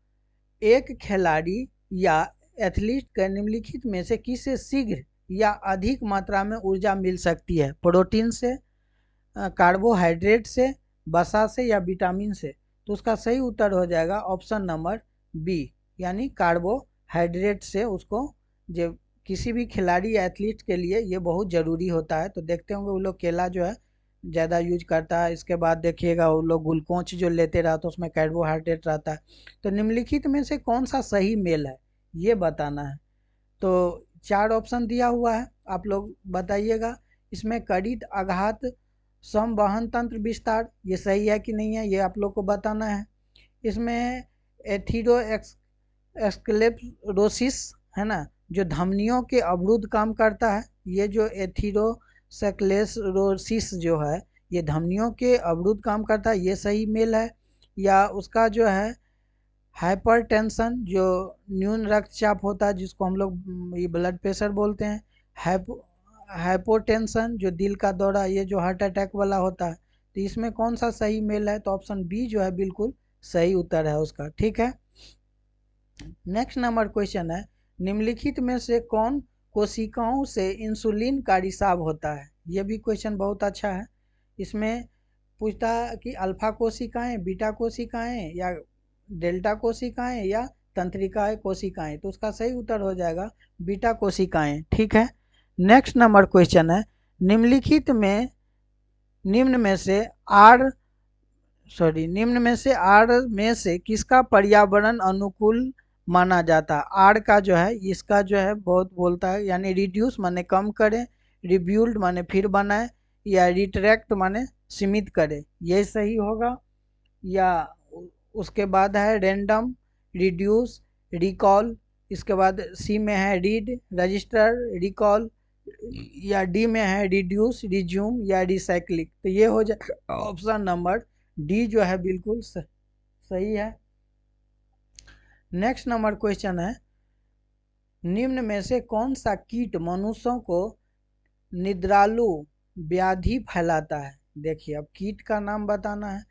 एक खिलाड़ी या एथलीट का निम्नलिखित में से किससे शीघ्र या अधिक मात्रा में ऊर्जा मिल सकती है। प्रोटीन से, कार्बोहाइड्रेट से, वसा से या विटामिन से। तो उसका सही उत्तर हो जाएगा ऑप्शन नंबर बी, यानी कार्बोहाइड्रेट से उसको, जो किसी भी खिलाड़ी या एथलीट के लिए ये बहुत ज़रूरी होता है। तो देखते होंगे वो लोग केला जो है ज़्यादा यूज करता है, इसके बाद देखिएगा वो लोग ग्लूकोज जो लेते रहते तो उसमें कार्बोहाइड्रेट रहता है। तो निम्नलिखित में से कौन सा सही मेल है ये बताना है। तो 4 ऑप्शन दिया हुआ है, आप लोग बताइएगा। इसमें कड़ित आघात संवहन तंत्र विस्तार, ये सही है कि नहीं है ये आप लोग को बताना है। इसमें एथिरो एक्सक्लेरोसिस है ना, जो धमनियों के अवरुद्ध काम करता है, ये जो एथिरोस्क्लेरोसिस जो है ये धमनियों के अवरुद्ध काम करता है, ये सही मेल है। या उसका जो है हाइपरटेंशन, जो न्यून रक्तचाप होता है जिसको हम लोग ये ब्लड प्रेशर बोलते हैं, हाइपोटेंशन जो दिल का दौरा, ये जो हार्ट अटैक वाला होता है। तो इसमें कौन सा सही मेल है, तो ऑप्शन बी जो है बिल्कुल सही उत्तर है उसका। ठीक है। नेक्स्ट नंबर क्वेश्चन है, निम्नलिखित में से कौन कोशिकाओं से इंसुलिन का रिसाव होता है। ये भी क्वेश्चन बहुत अच्छा है। इसमें पूछता है कि अल्फा कोशिकाएं, बीटा कोशिकाएं, या डेल्टा कोशिकाएं, या तंत्रिकाएं कोशिकाएं। तो उसका सही उत्तर हो जाएगा बीटा कोशिकाएं। ठीक है। नेक्स्ट नंबर क्वेश्चन है, निम्नलिखित में निम्न में से आर में से किसका पर्यावरण अनुकूल माना जाता है। आर का जो है इसका जो है बहुत बोलता है, यानी रिड्यूस माने कम करें, रिब्यूल्ड माने फिर बनाए, या रिट्रैक्ट माने सीमित करें, ये सही होगा। या उसके बाद है रेंडम, रिड्यूस, रिकॉल। इसके बाद सी में है रीड, रजिस्टर, रिकॉल। या डी में है रिड्यूस, रिज्यूम, या रिसाइक्लिंग। तो ये हो जाए ऑप्शन नंबर डी जो है बिल्कुल सही है। नेक्स्ट नंबर क्वेश्चन है, निम्न में से कौन सा कीट मनुष्यों को निद्रालु व्याधि फैलाता है। देखिए अब कीट का नाम बताना है,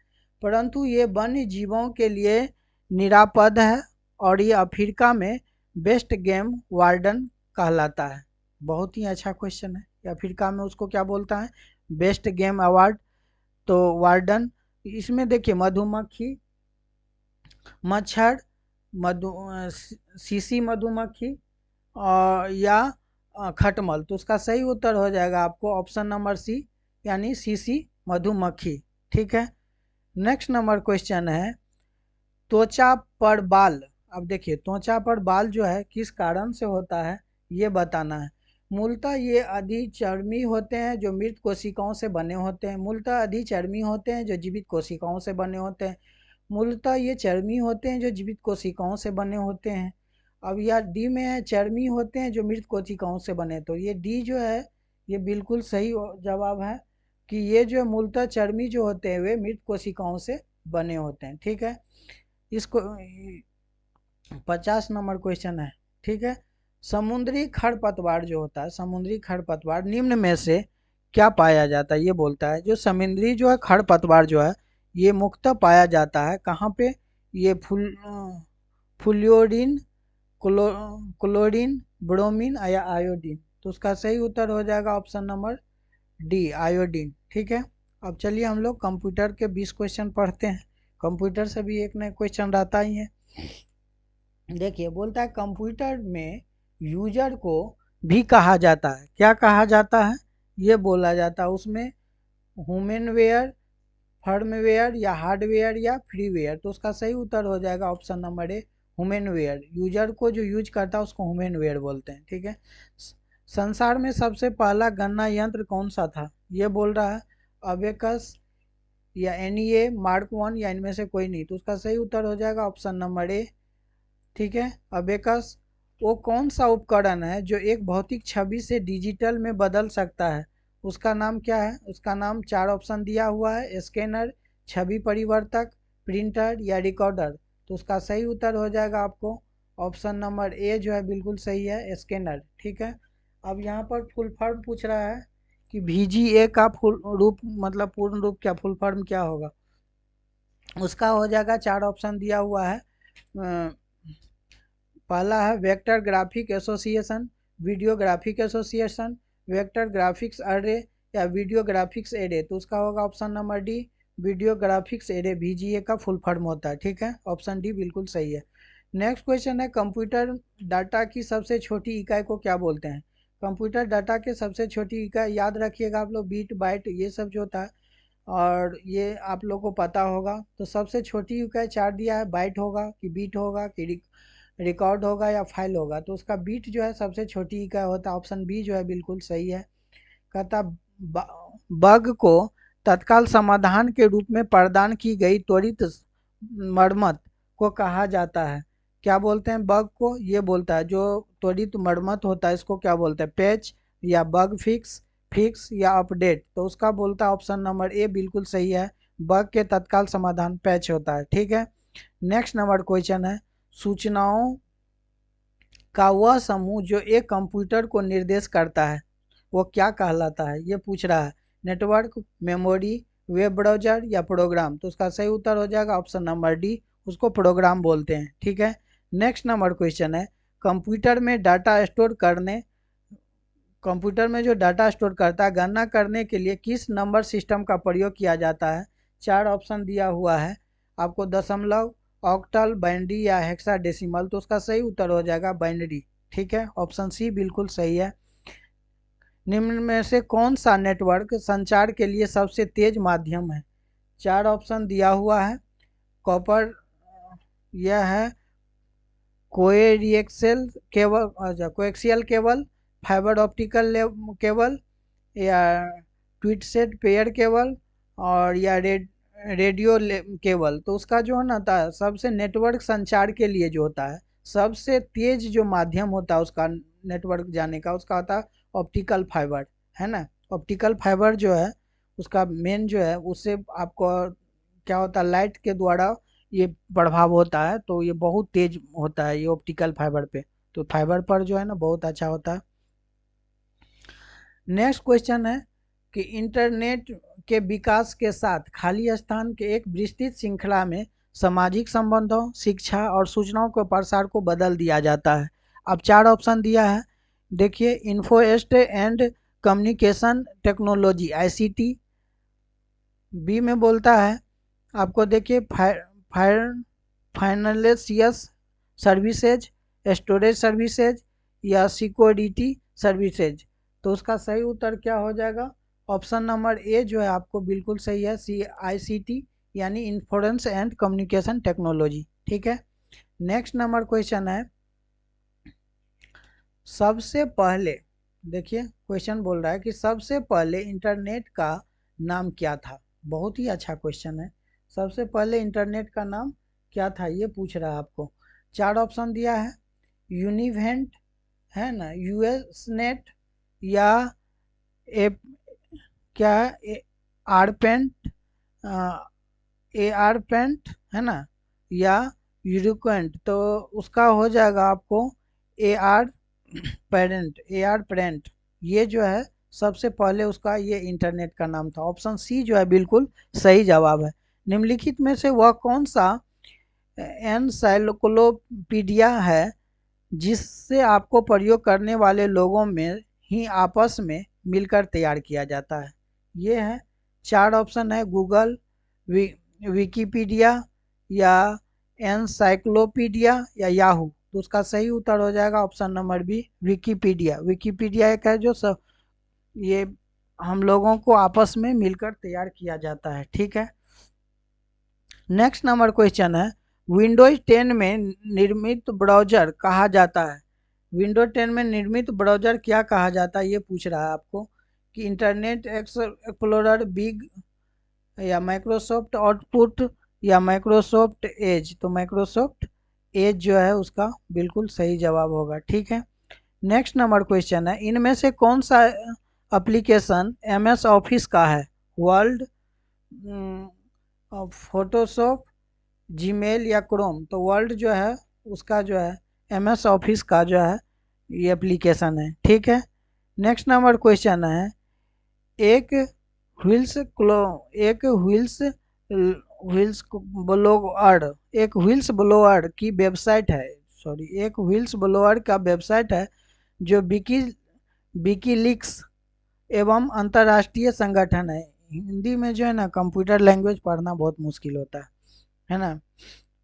परंतु ये वन्य जीवों के लिए निरापद है और ये अफ्रीका में बेस्ट गेम वार्डन कहलाता है। बहुत ही अच्छा क्वेश्चन है। अफ्रीका में उसको क्या बोलता है, बेस्ट गेम अवार्ड। तो वार्डन, इसमें देखिए मधुमक्खी, मच्छर, सीसी मधुमक्खी और या खटमल। तो उसका सही उत्तर हो जाएगा आपको ऑप्शन नंबर सी, यानी सीसी मधुमक्खी। ठीक है। नेक्स्ट नंबर क्वेश्चन है, त्वचा पर बाल। अब देखिए त्वचा पर बाल जो है किस कारण से होता है ये बताना है। मूलतः ये अधिचर्मी होते हैं जो मृत कोशिकाओं से बने होते हैं। मूलतः अधिचर्मी होते हैं जो जीवित कोशिकाओं से बने होते हैं। मूलतः ये चर्मी होते हैं जो जीवित कोशिकाओं से बने होते हैं। अब यह डी में है, चर्मी होते हैं जो मृत कोशिकाओं से बने। तो ये डी जो है ये बिल्कुल सही जवाब है कि ये जो मूलतः चर्मी जो होते हैं वे मृत कोशिकाओं से बने होते हैं। ठीक है। इसको 50 नंबर क्वेश्चन है। ठीक है। समुद्री खरपतवार जो होता है, समुद्री खरपतवार निम्न में से क्या पाया जाता है ये बोलता है। जो समुद्री जो है खरपतवार जो है ये मुख्यतः पाया जाता है कहाँ पे, ये फ्लोरीन, क्लोरीन, ब्रोमीन या आयोडीन। तो उसका सही उत्तर हो जाएगा ऑप्शन नंबर डी, आयोडीन। ठीक है, अब चलिए हम लोग कंप्यूटर के 20 क्वेश्चन पढ़ते हैं। कंप्यूटर से भी एक नया क्वेश्चन रहता ही है। देखिए बोलता है कंप्यूटर में यूजर को भी कहा जाता है। क्या कहा जाता है? ये बोला जाता है उसमें ह्यूमनवेयर, फर्मवेयर या हार्डवेयर या फ्रीवेयर। तो उसका सही उत्तर हो जाएगा ऑप्शन नंबर ए, ह्यूमनवेयर। यूजर को जो यूज करता है उसको ह्यूमनवेयर बोलते हैं। ठीक है, संसार में सबसे पहला गणना यंत्र कौन सा था? ये बोल रहा है अबेकस या एनईए, मार्क 1 या इनमें से कोई नहीं। तो उसका सही उत्तर हो जाएगा ऑप्शन नंबर ए। ठीक है, अबेकस वो कौन सा उपकरण है जो एक भौतिक छवि से डिजिटल में बदल सकता है? उसका नाम क्या है? उसका नाम 4 ऑप्शन दिया हुआ है, स्कैनर, छवि परिवर्तक, प्रिंटर या रिकॉर्डर। तो उसका सही उत्तर हो जाएगा आपको ऑप्शन नंबर ए जो है बिल्कुल सही है, स्कैनर। ठीक है, अब यहाँ पर फुल फॉर्म पूछ रहा है कि VGA का फुल रूप मतलब पूर्ण रूप क्या, फुल फॉर्म क्या होगा? उसका हो जाएगा 4 ऑप्शन दिया हुआ है। पहला है vector graphic association, video graphic association, vector graphics array या वीडियो ग्राफिक्स एरे। तो उसका होगा option number D, video graphics array. VGA का फुल फॉर्म होता है। ठीक है, ऑप्शन डी बिल्कुल सही है। नेक्स्ट क्वेश्चन है कंप्यूटर डाटा की सबसे छोटी इकाई को क्या बोलते हैं? कंप्यूटर डाटा के सबसे छोटी इकाई याद रखिएगा आप लोग, बीट बाइट ये सब जो होता है, और ये आप लोग को पता होगा। तो सबसे छोटी इकाई 4 दिया है, बाइट होगा कि बीट होगा कि रिकॉर्ड होगा या फाइल होगा। तो उसका बीट जो है सबसे छोटी इकाई होता है। ऑप्शन बी जो है बिल्कुल सही है। कहता बग को तत्काल समाधान के रूप में प्रदान की गई त्वरित मरम्मत को कहा जाता है। क्या बोलते हैं बग को? ये बोलता है जो त्वरित मरम्मत होता है इसको क्या बोलते हैं? पैच या बग फिक्स, फिक्स या अपडेट। तो उसका बोलता है ऑप्शन नंबर ए बिल्कुल सही है, बग के तत्काल समाधान पैच होता है। ठीक है, नेक्स्ट नंबर क्वेश्चन है सूचनाओं का वह समूह जो एक कंप्यूटर को निर्देश करता है वो क्या कहलाता है? ये पूछ रहा है। नेटवर्क, मेमोरी, वेब ब्राउजर या प्रोग्राम। तो उसका सही उत्तर हो जाएगा ऑप्शन नंबर डी, उसको प्रोग्राम बोलते हैं। ठीक है, नेक्स्ट नंबर क्वेश्चन है कंप्यूटर में डाटा स्टोर करने, कंप्यूटर में जो डाटा स्टोर करता है गणना करने के लिए किस नंबर सिस्टम का प्रयोग किया जाता है? 4 ऑप्शन दिया हुआ है आपको, दशमलव, ऑक्टल, बाइनरी या हेक्साडेसिमल। तो उसका सही उत्तर हो जाएगा बाइनरी। ठीक है, ऑप्शन सी बिल्कुल सही है। निम्न में से कौन सा नेटवर्क संचार के लिए सबसे तेज माध्यम है? 4 ऑप्शन दिया हुआ है, कॉपर, यह है कोएक्सियल केबल, अच्छा coaxial cable, fibre optical cable या ट्वीटसेट पेयर केबल और या रेडियो केबल। तो उसका जो है ना था सबसे नेटवर्क संचार के लिए जो होता है सबसे तेज जो माध्यम होता है उसका नेटवर्क जाने का, उसका होता है ऑप्टिकल फाइबर, है ना। ऑप्टिकल फाइबर जो है उसका मेन जो है उससे आपको क्या होता है लाइट के द्वारा ये प्रभाव होता है, तो ये बहुत तेज होता है ये ऑप्टिकल फाइबर पे। तो फाइबर पर जो है ना बहुत अच्छा होता है। नेक्स्ट क्वेश्चन है कि इंटरनेट के विकास के साथ खाली स्थान के एक विस्तृत श्रृंखला में सामाजिक संबंधों, शिक्षा और सूचनाओं के प्रसार को बदल दिया जाता है। अब 4 ऑप्शन दिया है, देखिए इन्फोएस्ट and communication technology ICT। B में बोलता है आपको देखिए फाइनेंशियल सर्विसेज, स्टोरेज सर्विसेज या सिक्योरिटी सर्विसेज। तो उसका सही उत्तर क्या हो जाएगा? ऑप्शन नंबर ए जो है आपको बिल्कुल सही है, ICT यानी इंफॉर्मेशन एंड कम्युनिकेशन टेक्नोलॉजी। ठीक है, नेक्स्ट नंबर क्वेश्चन है सबसे पहले, देखिए क्वेश्चन बोल रहा है कि सबसे पहले इंटरनेट का नाम क्या था? बहुत ही अच्छा क्वेश्चन है। सबसे पहले इंटरनेट का नाम क्या था ये पूछ रहा है आपको। 4 ऑप्शन दिया है, यूनिवेंट, है ना, US नेट या ए क्या आरपेंट, ARPANET, है ना, या यूरिक्वेंट। तो उसका हो जाएगा आपको ARPANET। ये जो है सबसे पहले उसका ये इंटरनेट का नाम था। ऑप्शन सी जो है बिल्कुल सही जवाब है। निम्नलिखित में से वह कौन सा एनसाइक्लोपीडिया है जिससे आपको प्रयोग करने वाले लोगों में ही आपस में मिलकर तैयार किया जाता है। ये है 4 ऑप्शन है, गूगल, विकिपीडिया या एनसाइक्लोपीडिया या याहू। तो उसका सही उत्तर हो जाएगा option number B, Wikipedia. Wikipedia एक है जो सब ये हम लोगों को आपस में मिलकर तैयार किया जाता है। ठीक है, नेक्स्ट नंबर क्वेश्चन है, विंडोज 10 में निर्मित ब्राउजर कहा जाता है। विंडोज 10 में निर्मित ब्राउजर क्या कहा जाता है, ये पूछ रहा है आपको कि इंटरनेट एक्सप्लोरर, बिग या माइक्रोसॉफ्ट आउटपुट या माइक्रोसॉफ्ट एज। तो माइक्रोसॉफ्ट एज जो है उसका बिल्कुल सही जवाब होगा। ठीक है, नेक्स्ट नंबर क्वेश्चन है, इनमें से कौन सा एप्लीकेशन MS ऑफिस का है, वर्ल्ड, फोटोशॉप, जीमेल या क्रोम। तो वर्ल्ड जो है उसका जो है MS ऑफिस का जो है ये एप्लीकेशन है। ठीक है, नेक्स्ट नंबर क्वेश्चन है, एक व्हील्स ब्लोअर की वेबसाइट है, सॉरी, एक व्हील्स ब्लोअर का वेबसाइट है जो विकीलीक्स एवं अंतर्राष्ट्रीय संगठन है। हिंदी में जो है ना कंप्यूटर लैंग्वेज पढ़ना बहुत मुश्किल होता है ना,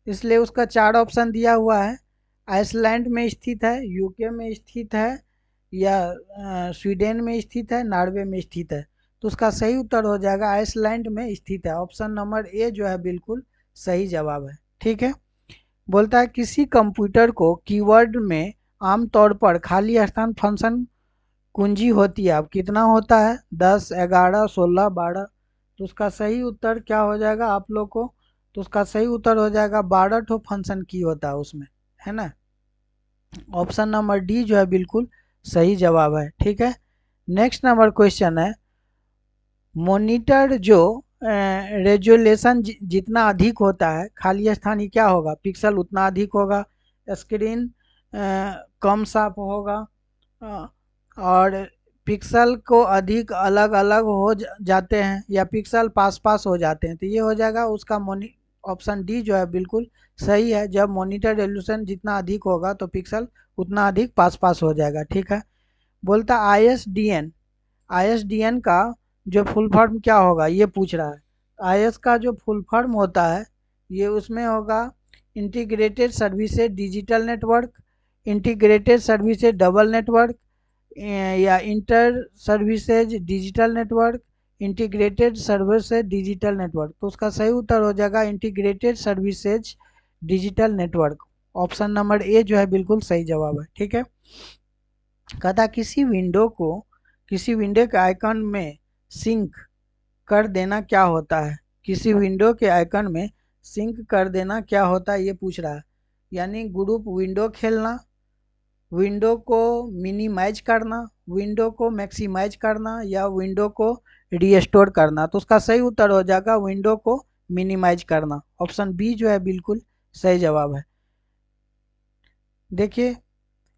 इसलिए उसका 4 ऑप्शन दिया हुआ है। आइसलैंड में स्थित है, यूके में स्थित है या स्वीडन में स्थित है, नॉर्वे में स्थित है। तो उसका सही उत्तर हो जाएगा आइसलैंड में स्थित है। ऑप्शन नंबर ए जो है बिल्कुल सही जवाब है। ठीक है, बोलता है किसी कंप्यूटर को कीवर्ड में आमतौर पर खाली स्थान फंक्शन कुंजी होती है, अब कितना होता है, 10, 11, 16, 12। तो उसका सही उत्तर क्या हो जाएगा आप लोग को, तो उसका सही उत्तर हो जाएगा 12 ठो फंक्शन की होता है उसमें, है ना। ऑप्शन नंबर डी जो है बिल्कुल सही जवाब है। ठीक है, नेक्स्ट नंबर क्वेश्चन है, मॉनिटर जो रेजोल्यूशन जितना अधिक होता है, खाली स्थान क्या होगा, पिक्सल उतना अधिक होगा, स्क्रीन कम साफ होगा, और पिक्सल को अधिक अलग अलग हो जाते हैं या पिक्सल पास पास हो जाते हैं। तो ये हो जाएगा उसका ऑप्शन डी जो है बिल्कुल सही है। जब मॉनिटर रेजोल्यूशन जितना अधिक होगा तो पिक्सल उतना अधिक पास पास हो जाएगा। ठीक है, बोलता ISDN का जो फुल फॉर्म क्या होगा, ये पूछ रहा है। IS का जो फुल फॉर्म होता है ये उसमें होगा integrated services digital network, integrated services double network या inter services digital network, integrated services digital network. तो उसका सही उत्तर हो जाएगा integrated services digital network. Option number A जो है बिल्कुल सही जवाब है। ठीक है, कहता किसी विंडो के आइकन में सिंक कर देना क्या होता है, किसी विंडो के आइकन में सिंक कर देना क्या होता है, ये पूछ रहा है। यानी ग्रुप विंडो खेलना, विंडो को मिनिमाइज करना, विंडो को मैक्सिमाइज करना या विंडो को रीस्टोर करना। तो उसका सही उत्तर हो जाएगा विंडो को मिनिमाइज करना। ऑप्शन बी जो है बिल्कुल सही जवाब है। देखिए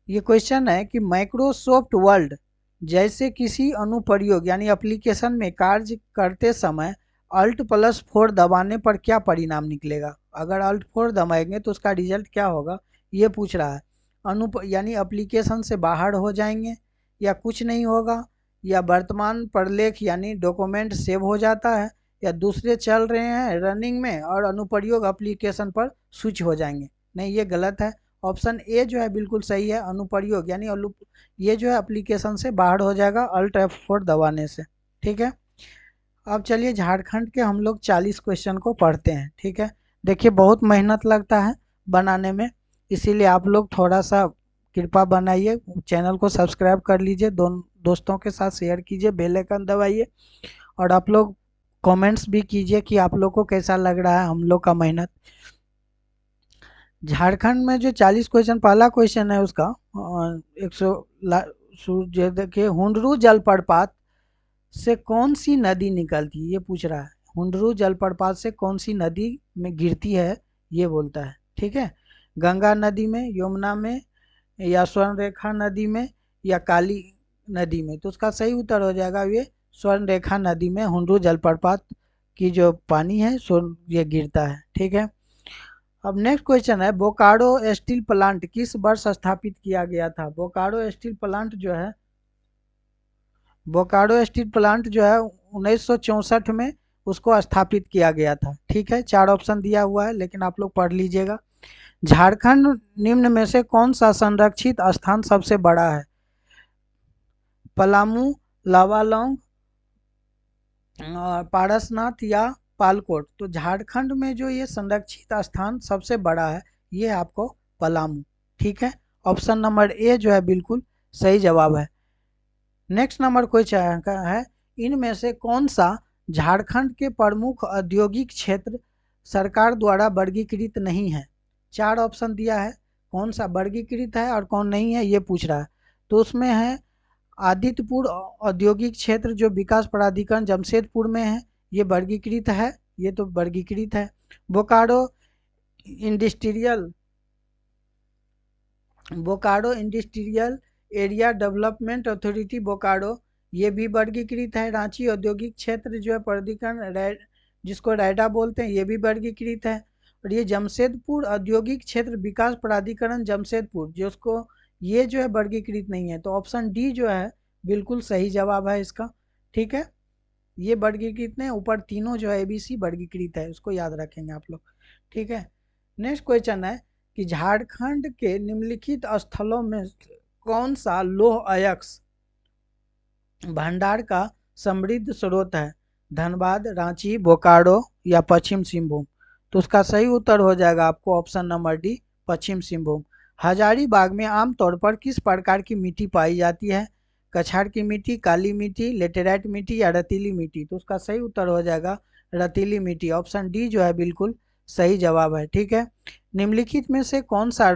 ये क्वेश्चन है कि माइक्रोसॉफ्ट वर्ड जैसे किसी अनुप्रयोग यानी एप्लीकेशन में कार्य करते समय Alt+4 दबाने पर क्या परिणाम निकलेगा। अगर Alt+4 दबाएंगे तो उसका रिजल्ट क्या होगा, ये पूछ रहा है। यानी एप्लीकेशन से बाहर हो जाएंगे या कुछ नहीं होगा, या वर्तमान प्रलेख यानी डॉक्यूमेंट सेव हो जाता है, या दूसरे चल रहे हैं रनिंग में और अनुप्रयोग एप्लीकेशन पर स्विच हो जाएंगे। नहीं, ये गलत है। ऑप्शन ए जो है बिल्कुल सही है, अनुप्रयोग यानी ये जो है एप्लीकेशन से बाहर हो जाएगा Alt+F4 दबाने से। ठीक है, अब चलिए झारखंड के हम लोग 40 क्वेश्चन को पढ़ते हैं। ठीक है, देखिए बहुत मेहनत लगता है बनाने में, इसीलिए आप लोग थोड़ा सा कृपा बनाइए, चैनल को सब्सक्राइब कर लीजिए, दोस्तों के साथ शेयर कीजिए, बेल आइकन दबाइए, और आप लोग कमेंट्स भी कीजिए कि आप लोग को कैसा लग रहा है हम लोग का मेहनत। झारखंड में जो 40 क्वेश्चन, पहला क्वेश्चन है उसका 100 देखिए, हुंडरू जलप्रपात से कौन सी नदी निकलती है, ये पूछ रहा है। हुंडरू जलप्रपात से कौन सी नदी में गिरती है, ये बोलता है। ठीक है, गंगा नदी में, यमुना में या स्वर्णरेखा नदी में या काली नदी में। तो उसका सही उत्तर हो जाएगा ये स्वर्णरेखा नदी में हुंडरू जलप्रपात की जो पानी है ये गिरता है। ठीक है, अब नेक्स्ट क्वेश्चन है, बोकारो स्टील प्लांट किस वर्ष स्थापित किया गया था। बोकारो स्टील प्लांट जो है बोकारो स्टील प्लांट जो है 1964 में उसको स्थापित किया गया था। ठीक है, 4 ऑप्शन दिया हुआ है, लेकिन आप लोग पढ़ लीजिएगा। झारखंड निम्न में से कौन सा संरक्षित स्थान सबसे बड़ा है? पलामू, लावालौंग, पारसनाथ या पालकोट? तो झारखंड में जो ये संरक्षित स्थान सबसे बड़ा है, ये आपको पलामू। ठीक है, ऑप्शन नंबर ए जो है बिल्कुल सही जवाब है। नेक्स्ट नंबर क्वेश्चन का है, इनमें से कौन सा झारखंड के प्रमुख औद्योगिक क्षेत्र सरकार द्वारा वर्गीकृत नहीं है? 4 ऑप्शन दिया है, कौन सा वर्गीकृत है और कौन नहीं है ये पूछ रहा है। तो उसमें है आदित्यपुर औद्योगिक क्षेत्र जो विकास प्राधिकरण जमशेदपुर में है, ये वर्गीकृत है, ये तो वर्गीकृत है। Bokaro industrial area development authority Bokaro, ये भी वर्गीकृत है। रांची औद्योगिक क्षेत्र जो है प्राधिकरण जिसको रैडा बोलते हैं, ये भी वर्गीकृत है। और ये जमशेदपुर औद्योगिक क्षेत्र विकास प्राधिकरण जमशेदपुर जिसको, ये जो है वर्गीकृत नहीं है। तो ऑप्शन डी जो है बिल्कुल सही जवाब है इसका। ठीक है, ये वर्गीकृत नहीं, ऊपर तीनों जो है एबीसी वर्गीकृत है, उसको याद रखेंगे आप लोग। ठीक है, नेक्स्ट क्वेश्चन है कि झारखंड के निम्नलिखित स्थलों में कौन सा लौह अयस्क भंडार का समृद्ध स्रोत है? धनबाद, रांची, बोकारो या पश्चिम सिंहभूम? तो उसका सही उत्तर हो जाएगा आपको ऑप्शन नंबर डी, पश्चिम सिंहभूम। हजारीबाग में आमतौर पर किस प्रकार की मिट्टी पाई जाती है? कछार की मिट्टी, काली मिट्टी, लेटेराइट मिट्टी या रतीली मिट्टी? तो उसका सही उत्तर हो जाएगा रतीली मिट्टी। ऑप्शन डी जो है बिल्कुल सही जवाब है। ठीक है, निम्नलिखित में से कौन सा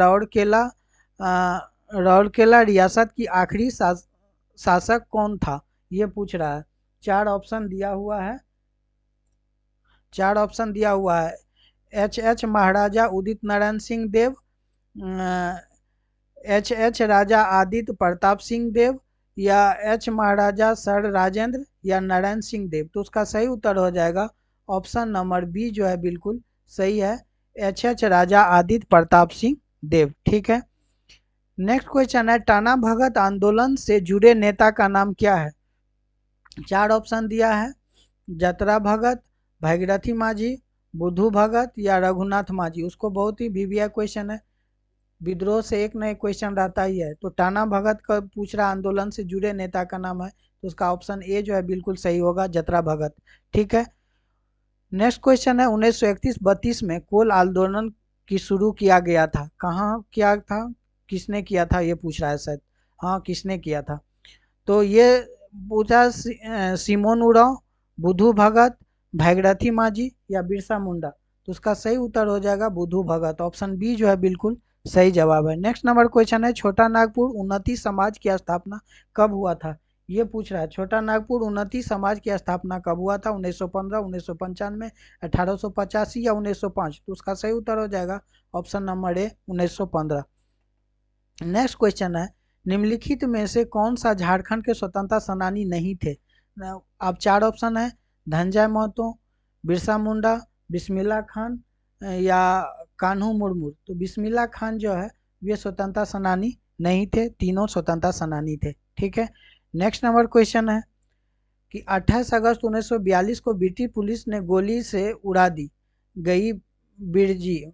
राउरकेला रियासत की आखिरी शासक कौन था, ये पूछ रहा है। 4 ऑप्शन दिया हुआ है, 4 ऑप्शन दिया हुआ है। एच महाराजा उदित नारायण सिंह देव, एच राजा आदित्य प्रताप सिंह देव या एच महाराजा सर राजेंद्र या नारायण सिंह देव? तो उसका सही उत्तर हो जाएगा ऑप्शन नंबर बी जो है बिल्कुल सही है, एच राजा आदित्य प्रताप सिंह देव। ठीक है, नेक्स्ट क्वेश्चन है, टाना भगत आंदोलन से जुड़े नेता का नाम क्या है? 4 ऑप्शन दिया है, जतरा भगत, भागीरथी माझी, बुद्धू भगत या रघुनाथ माझी? उसको बहुत ही वीवीआई क्वेश्चन है, विद्रोह से एक नए क्वेश्चन रहता ही है। तो टाना भगत का पूछ रहा आंदोलन से जुड़े नेता का नाम है, तो उसका ऑप्शन ए जो है बिल्कुल सही होगा, जतरा भगत। ठीक है, नेक्स्ट क्वेश्चन है, 1931-32 में कोल आंदोलन की शुरू किया गया था, कहाँ किया था, किसने किया था ये पूछ रहा है शायद। हाँ, किसने किया था? तो ये पूछा सिमोन उरांव, बुद्धू भगत, भागीरथी माझी या बिरसा मुंडा? तो उसका सही उत्तर हो जाएगा बुद्धू भगत। ऑप्शन बी जो है बिल्कुल सही जवाब है। नेक्स्ट नंबर क्वेश्चन है, छोटा नागपुर उन्नति समाज की स्थापना कब हुआ था? ये पूछ रहा है, छोटा नागपुर उन्नति समाज की स्थापना कब हुआ था? 1915, 1995, 1885 या 1905? तो उसका सही उत्तर हो जाएगा ऑप्शन नंबर ए, 1915। नेक्स्ट क्वेश्चन है, निम्नलिखित में से कौन सा झारखंड के स्वतंत्रता सेनानी नहीं थे? अब 4 ऑप्शन है, धनंजय महतो, बिरसा मुंडा, बिस्मिल्लाह खान या कान्हू मुर्मू? तो बिस्मिल्लाह खान जो है वे स्वतंत्रता सेनानी नहीं थे, तीनों स्वतंत्रता सेनानी थे। ठीक है, नेक्स्ट नंबर क्वेश्चन है कि 28 अगस्त 1942 को ब्रिटिश पुलिस ने गोली से उड़ा दी गई बिरजी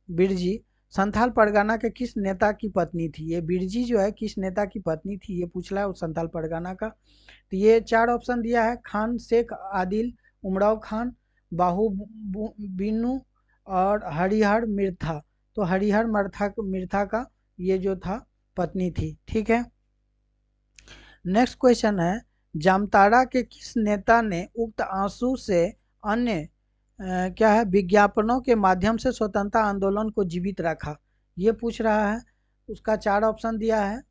बिरजी संथाल परगना के किस नेता की पत्नी थी? ये बिरजी जो है किस नेता की पत्नी थी, ये पूछ रहा है संथाल परगना का। तो ये 4 ऑप्शन दिया है, खान शेख आदिल, उमराव खान, बाहू बिन्नू और हरिहर मिर्था। तो हरिहर मिर्था का ये जो था पत्नी थी। ठीक है, नेक्स्ट क्वेश्चन है, जामताड़ा के किस नेता ने उक्त आंसू से अन्य क्या है विज्ञापनों के माध्यम से स्वतंत्रता आंदोलन को जीवित रखा? ये पूछ रहा है। उसका 4 ऑप्शन दिया है,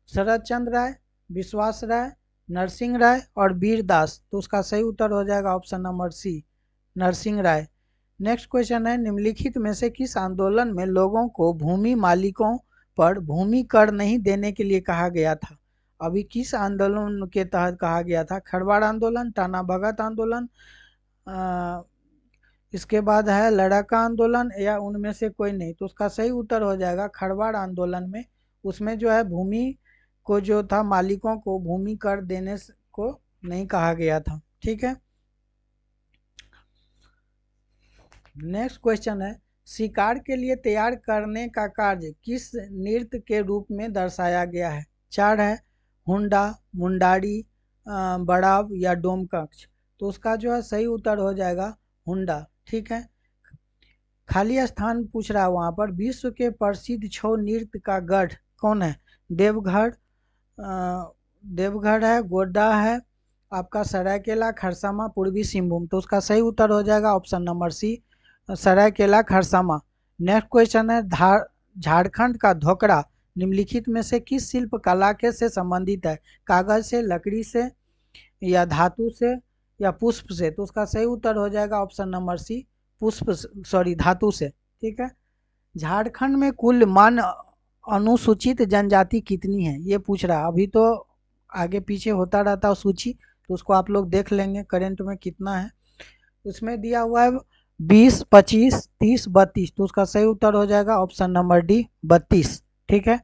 शरद चंद्र राय, विश्वास राय, नरसिंह राय और वीर दास? तो उसका सही उत्तर हो जाएगा ऑप्शन नंबर सी, नरसिंह राय। नेक्स्ट क्वेश्चन है, निम्नलिखित में से किस आंदोलन में लोगों को भूमि मालिकों पर भूमि कर नहीं देने के लिए कहा गया था? अभी किस आंदोलन के तहत कहा गया था? खरवाड़ आंदोलन, टाना भगत आंदोलन, इसके बाद है लड़ाका आंदोलन या उनमें से कोई नहीं? तो उसका सही उत्तर हो जाएगा खरवाड़ आंदोलन में। उसमें जो है भूमि को जो था मालिकों को भूमि कर देने उसको नहीं कहा गया था। ठीक है, नेक्स्ट क्वेश्चन है, शिकार के लिए तैयार करने का कार्य किस नृत्य के रूप में दर्शाया गया है? चार है, हुंडा, मुंडारी, बड़ाव या डोमकच। तो उसका जो है सही उत्तर हो जाएगा हुंडा। ठीक है, खाली स्थान पूछ रहा है वहाँ पर, विश्व के प्रसिद्ध छौ नृत्य का गढ़ कौन है? देवघर, देवघर है, गोड्डा है, आपका सरायकेला, खरसामा, पूर्वी सिंहभूम। तो उसका सही उत्तर हो जाएगा option number C, Saraikela Kharsawan. Next question है, झारखंड का धोकड़ा निम्नलिखित में से किस शिल्प कला के से संबंधित है? कागज से, लकड़ी से, या धातु से, या पुष्प से। तो उसका सही उत्तर हो जाएगा ऑप्शन नंबर सी, पुष्प, सॉरी धातु से। ठीक है, झारखंड में कुल मान अनुसूचित जनजाति कितनी है? ये पूछ रहा है। अभी तो आगे पीछे होता रहता है सूची, तो उसको आप लोग देख लेंगे करंट में कितना है। उसमें दिया हुआ है 20, 25, 30, 32। तो उसका सही उत्तर हो जाएगा ऑप्शन नंबर डी, 32। ठीक है,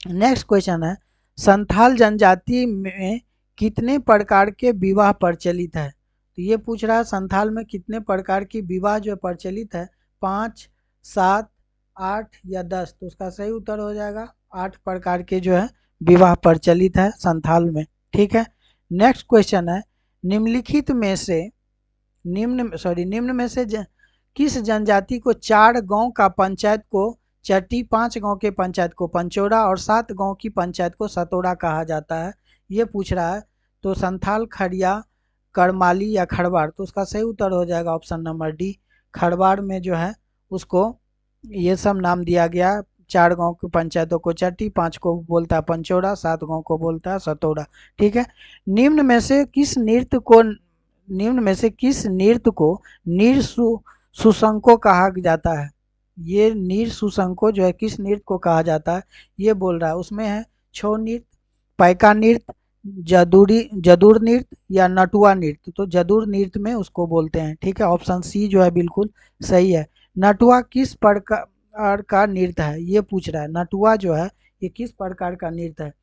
नेक्स्ट क्वेश्चन है, संथाल जनजाति में कितने प्रकार के विवाह प्रचलित है? तो ये पूछ रहा है संथाल में कितने प्रकार की विवाह जो प्रचलित है? 5, 7, 8 या 10। तो उसका सही उत्तर हो जाएगा 8 प्रकार के जो है विवाह प्रचलित है संथाल में। ठीक है, नेक्स्ट क्वेश्चन है, निम्नलिखित में से निम्न में से किस जनजाति को 4 गांव का पंचायत को चट्टी, 5 गांव के पंचायत को पंचौड़ा और 7 गांव की पंचायत को सतौड़ा कहा जाता है? ये पूछ रहा है। तो संथाल, खड़िया, करमाली या खड़वाड़। तो उसका सही उत्तर हो जाएगा ऑप्शन नंबर डी, खड़वाड़ में जो है उसको ये सब नाम दिया गया। 4 गांव की पंचायतों को चट्टी, 5 को बोलता है पंचौड़ा, 7 गांव को बोलता है सतौड़ा। ठीक है, निम्न में से किस नृत्य को नीर सुशंको कहा जाता है? ये नीर सुशंको जो है किस नृत्य को कहा जाता है ये बोल रहा है। उसमें है छौ नृत्य, पाइका नृत्य, जदूर नृत्य या नटुआ नृत्य। तो जदूर नृत्य में उसको बोलते हैं। ठीक है, ऑप्शन सी जो है बिल्कुल सही है। नटुआ किस प्रकार का नृत्य है? ये पूछ रहा है, नटुआ जो है ये किस प्रकार का नृत्य है?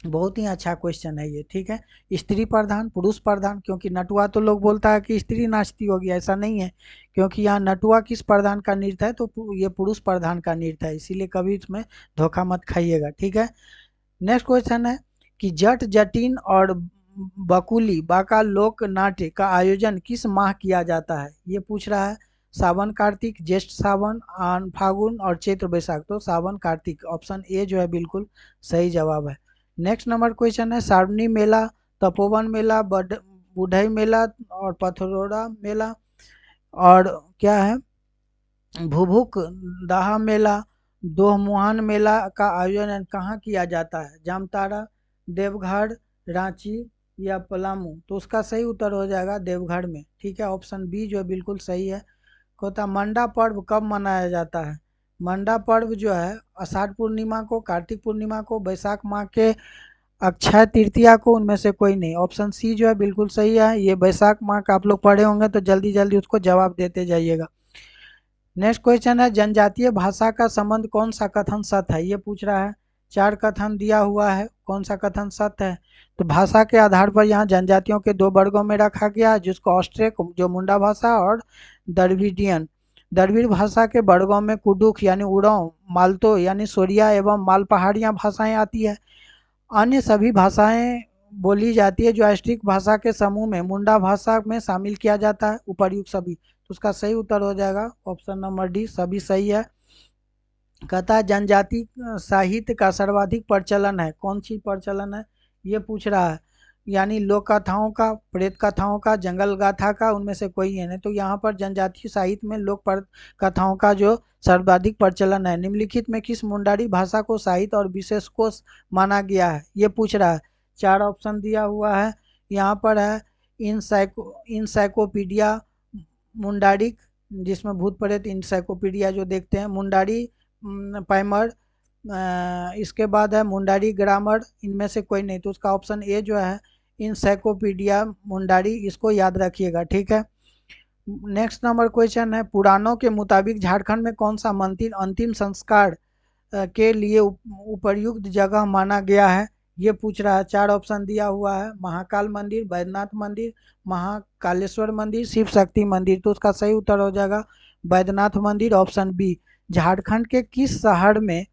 बहुत ही अच्छा क्वेश्चन है ये। ठीक है, स्त्री प्रधान, पुरुष प्रधान? क्योंकि नटुआ तो लोग बोलता है कि स्त्री नाचती होगी, ऐसा नहीं है, क्योंकि यहाँ नटुआ किस प्रधान का नृत्य है तो ये पुरुष प्रधान का नृत्य है, इसीलिए कभी इसमें धोखा मत खाइएगा। ठीक है, नेक्स्ट क्वेश्चन है कि जट, जटिन और बकुली बाका लोक नाट्य का आयोजन किस माह किया जाता है? ये पूछ रहा है। सावन कार्तिक, ज्येष्ठ सावन, आन फागुन और चैत्र बैसाख। तो सावन कार्तिक, ऑप्शन ए जो है बिल्कुल सही जवाब है। नेक्स्ट नंबर क्वेश्चन है, सारणी मेला, तपोवन मेला, बुढ़ई मेला और पथरोड़ा मेला और क्या है भुभुक दाहा मेला, दोहमुहान मेला का आयोजन कहाँ किया जाता है? जामताड़ा, देवघर, रांची या पलामू। तो उसका सही उत्तर हो जाएगा देवघर में। ठीक है, ऑप्शन बी जो है बिल्कुल सही है। कहता मंडा पर्व कब मनाया जाता है? मंडा पर्व जो है आषाढ़ पूर्णिमा को, कार्तिक पूर्णिमा को, बैसाख माह के अक्षय तृतीया को, उनमें से कोई नहीं। ऑप्शन सी जो है बिल्कुल सही है। ये बैसाख माह का आप लोग पढ़े होंगे तो जल्दी जल्दी उसको जवाब देते जाइएगा। नेक्स्ट क्वेश्चन है, जनजातीय भाषा का संबंध कौन सा कथन सत्य है? ये पूछ रहा है। 4 कथन दिया हुआ है, कौन सा कथन सत्य है? तो भाषा के आधार पर यहाँ जनजातियों के 2 वर्गों में रखा गया है, जिसको ऑस्ट्रेक जो मुंडा भाषा और द्रविडियन। द्रविड़ भाषा के वर्गों में कुडुख यानी उड़ाव, मालतो यानी सोरिया एवं माल पहाड़ियाँ भाषाएं आती है। अन्य सभी भाषाएं बोली जाती है जो ऑस्ट्रिक भाषा के समूह में मुंडा भाषा में शामिल किया जाता है, उपर्युक्त सभी। तो उसका सही उत्तर हो जाएगा ऑप्शन नंबर डी, सभी सही है। कहता है जनजाति साहित्य का सर्वाधिक प्रचलन है, कौन सी प्रचलन है? ये पूछ रहा है। यानी लोक कथाओं का, प्रेत कथाओं का, जंगल गाथा का, उनमें से कोई है नहीं। तो यहाँ पर जनजातीय साहित्य में लोक कथाओं का जो सर्वाधिक प्रचलन है। निम्नलिखित में किस मुंडारी भाषा को साहित्य और विशेष कोश माना गया है? ये पूछ रहा है। 4 ऑप्शन दिया हुआ है यहाँ पर है। इंसाइक्लोपीडिया मुंडारिक, जिसमें भूत प्रेत इंसाइक्लोपीडिया जो देखते हैं, मुंडारी पाइमर, इसके बाद है मुंडारी ग्रामर, इनमें से कोई नहीं। तो उसका ऑप्शन ए जो है इंसाइक्लोपीडिया मुंडारी, इसको याद रखिएगा। ठीक है, नेक्स्ट नंबर क्वेश्चन है, पुराणों के मुताबिक झारखंड में कौन सा मंदिर अंतिम संस्कार के लिए उपयुक्त जगह माना गया है? ये पूछ रहा है। 4 ऑप्शन दिया हुआ है, महाकाल मंदिर, बैद्यनाथ मंदिर, महाकालेश्वर मंदिर, शिव शक्ति मंदिर। तो उसका सही उत्तर हो जाएगा बैद्यनाथ मंदिर, ऑप्शन बी। झारखंड के किस शहर में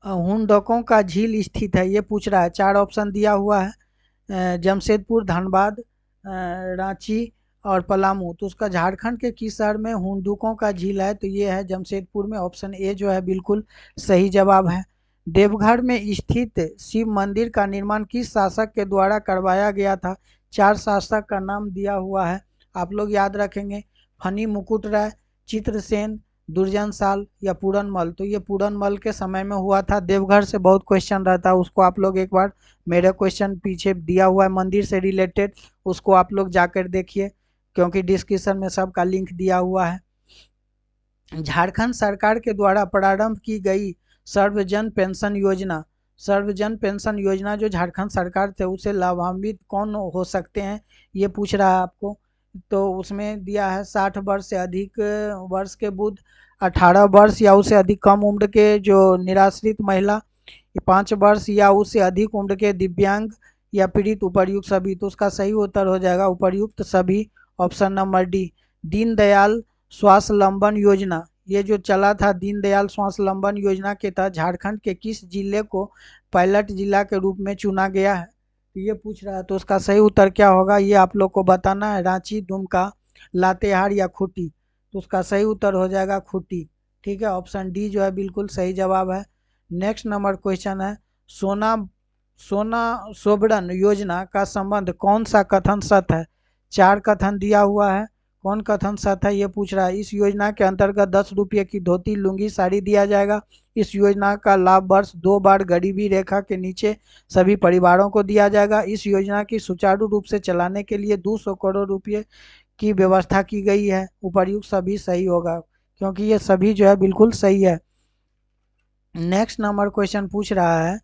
हुंडकों का झील स्थित है, ये पूछ रहा है। 4 ऑप्शन दिया हुआ है, जमशेदपुर, धनबाद, रांची और पलामू। तो उसका झारखंड के किस शहर में हुंडकों का झील है, तो ये है जमशेदपुर में, ऑप्शन ए जो है बिल्कुल सही जवाब है। देवघर में स्थित शिव मंदिर का निर्माण किस शासक के द्वारा करवाया गया था, 4 शासक का नाम दिया हुआ है, आप लोग याद रखेंगे। फनी मुकुट राय, चित्रसेन, दुर्जन साल या पूरनमल। तो ये पूरनमल के समय में हुआ था। देवघर से बहुत क्वेश्चन रहता है, उसको आप लोग एक बार, मेरा क्वेश्चन पीछे दिया हुआ है मंदिर से रिलेटेड, उसको आप लोग जाकर देखिए, क्योंकि डिस्क्रिप्शन में सबका लिंक दिया हुआ है। झारखंड सरकार के द्वारा प्रारंभ की गई सर्वजन पेंशन योजना, सर्वजन पेंशन योजना जो झारखंड सरकार थे, उसे लाभान्वित कौन हो सकते हैं, ये पूछ रहा है आपको। तो उसमें दिया है 60 वर्ष से अधिक वर्ष के बुद्ध, 18 वर्ष या उससे अधिक कम उम्र के जो निराश्रित महिला, 5 वर्ष या उससे अधिक उम्र के दिव्यांग या पीड़ित, उपर्युक्त सभी। तो उसका सही उत्तर हो जाएगा उपर्युक्त सभी, ऑप्शन नंबर डी। दीनदयाल स्वावलंबन योजना, ये जो चला था दीनदयाल स्वावलंबन योजना के तहत झारखंड के किस जिले को पायलट जिला के रूप में चुना गया है, तो ये पूछ रहा है। तो उसका सही उत्तर क्या होगा, ये आप लोग को बताना है। रांची, दुमका, लातेहार या खूंटी। तो उसका सही उत्तर हो जाएगा खूंटी। ठीक है, ऑप्शन डी जो है बिल्कुल सही जवाब है। नेक्स्ट नंबर क्वेश्चन है, सोना सोना सोबरन योजना का संबंध कौन सा कथन सत्य है, 4 कथन दिया हुआ है, कौन कथन सत्य है, ये पूछ रहा है। इस योजना के अंतर्गत 10 रुपये की धोती, लुंगी, साड़ी दिया जाएगा। इस योजना का लाभ वर्ष 2 बार गरीबी रेखा के नीचे सभी परिवारों को दिया जाएगा। इस योजना की सुचारू रूप से चलाने के लिए 200 करोड़ रुपये की व्यवस्था की गई है। उपर्युक्त सभी सही होगा, क्योंकि ये सभी जो है बिल्कुल सही है। नेक्स्ट नंबर क्वेश्चन पूछ रहा है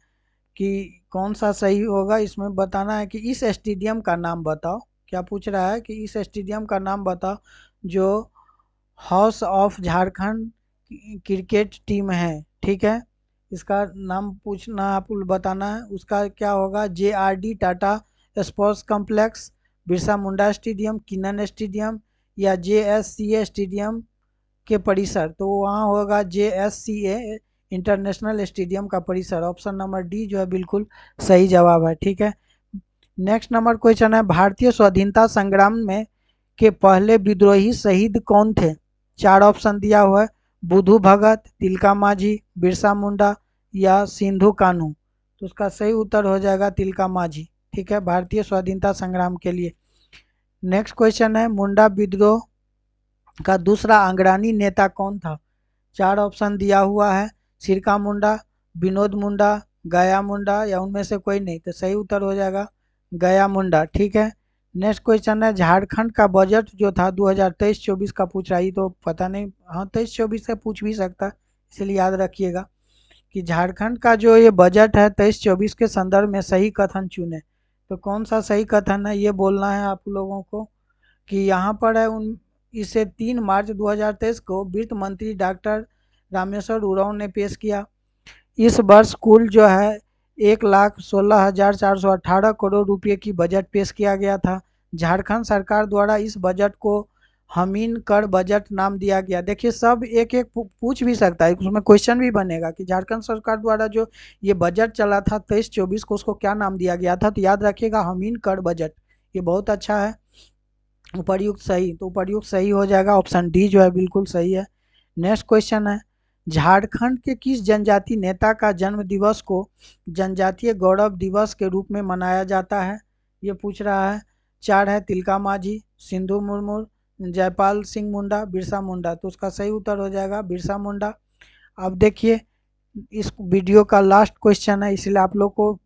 कि कौन सा सही होगा, इसमें बताना है कि इस स्टेडियम का नाम बताओ। क्या पूछ रहा है कि इस स्टेडियम का नाम बताओ जो house of Jharkhand cricket team है। ठीक है, इसका नाम पूछना, आपको बताना है। उसका क्या होगा, JRD Tata sports complex, Birsa Munda stadium, Keenan stadium या JSCA स्टेडियम के परिसर। तो वहाँ होगा JSCA इंटरनेशनल स्टेडियम का परिसर, ऑप्शन नंबर डी जो है बिल्कुल सही जवाब है। ठीक है, नेक्स्ट नंबर क्वेश्चन है, भारतीय स्वाधीनता संग्राम में के पहले विद्रोही शहीद कौन थे, 4 ऑप्शन दिया हुआ है, बुधू भगत, तिलका माझी, बिरसा मुंडा या सिंधु कान्हू। तो उसका सही उत्तर हो जाएगा तिलका माझी। ठीक है, भारतीय स्वाधीनता संग्राम के लिए। नेक्स्ट क्वेश्चन है, मुंडा विद्रोह का दूसरा अग्रणी नेता कौन था, 4 ऑप्शन दिया हुआ है, सिरका मुंडा, विनोद मुंडा, गया मुंडा या उनमें से कोई नहीं। तो सही उत्तर हो जाएगा गया मुंडा। ठीक है, नेक्स्ट क्वेश्चन है, झारखंड का बजट जो था 2023-24 का पूछ रहा है, तो पता नहीं, हाँ 23-24 से पूछ भी सकता है, इसलिए याद रखिएगा कि झारखंड का जो ये बजट है 23-24 के संदर्भ में सही कथन चुने। तो कौन सा सही कथन है ये बोलना है आप लोगों को, कि यहाँ पर है उन, इसे 3 मार्च 2023 को वित्त मंत्री डॉक्टर रामेश्वर उरांव ने पेश किया। इस वर्ष कुल जो है 1,16,418 करोड़ रुपए की बजट पेश किया गया था। झारखंड सरकार द्वारा इस बजट को हमीन कर बजट नाम दिया गया। देखिए सब एक एक पूछ भी सकता है, उसमें क्वेश्चन भी बनेगा कि झारखंड सरकार द्वारा जो ये बजट चला था 23-24 को, उसको क्या नाम दिया गया था। तो याद रखिएगा हमीन कर बजट, ये बहुत अच्छा है। उपर्युक्त सही, तो उपर्युक्त सही हो जाएगा, ऑप्शन डी जो है बिल्कुल सही है। नेक्स्ट क्वेश्चन है, झारखंड के किस जनजाति नेता का जन्म दिवस को जनजातीय गौरव दिवस के रूप में मनाया जाता है, ये पूछ रहा है। 4 है, तिलका माझी, सिंधु मुर्मू, जयपाल सिंह मुंडा, बिरसा मुंडा। तो उसका सही उत्तर हो जाएगा बिरसा मुंडा। अब देखिए इस वीडियो का लास्ट क्वेश्चन है, इसलिए आप लोग को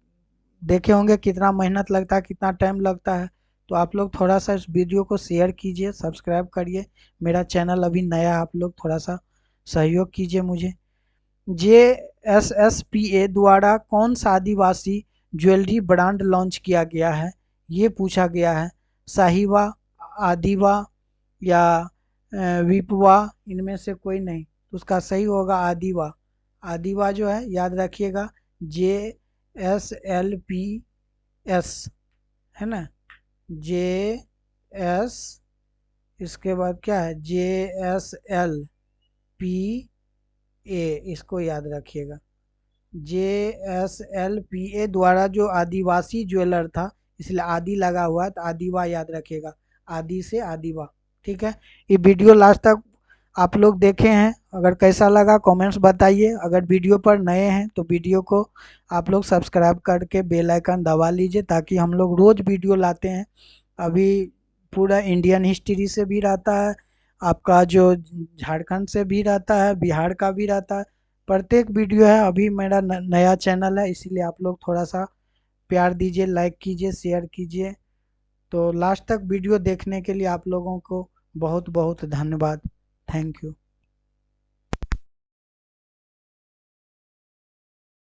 देखे होंगे कितना मेहनत लगता है, कितना टाइम लगता है। तो आप लोग थोड़ा सा इस वीडियो को शेयर कीजिए, सब्सक्राइब करिए, मेरा चैनल अभी नया, आप लोग थोड़ा सा सहयोग कीजिए मुझे। JSSPA द्वारा कौन सा आदिवासी ज्वेलरी ब्रांड लॉन्च किया गया है, ये पूछा गया है। साहिवा, आदिवा या विपवा, इनमें से कोई नहीं। तो उसका सही होगा आदिवा। आदिवा जो है याद रखिएगा, SLPS है ना, JS, इसके बाद क्या है JSLPA, इसको याद रखिएगा। JSLPA द्वारा जो आदिवासी ज्वेलर था, इसलिए आदि लगा हुआ है तो आदिवा याद रखिएगा, आदि से आदिवा। ठीक है, ये वीडियो लास्ट तक आप लोग देखे हैं, अगर कैसा लगा कमेंट्स बताइए। अगर वीडियो पर नए हैं तो वीडियो को आप लोग सब्सक्राइब करके बेल आइकन दबा लीजिए, ताकि हम लोग रोज़ वीडियो लाते हैं। अभी पूरा इंडियन हिस्ट्री से भी रहता है, आपका जो झारखंड से भी रहता है, बिहार का भी रहता है, प्रत्येक वीडियो है। अभी मेरा नया चैनल है, इसीलिए आप लोग थोड़ा सा प्यार दीजिए, लाइक कीजिए, शेयर कीजिए। तो लास्ट तक वीडियो देखने के लिए आप लोगों को बहुत बहुत धन्यवाद। Thank you.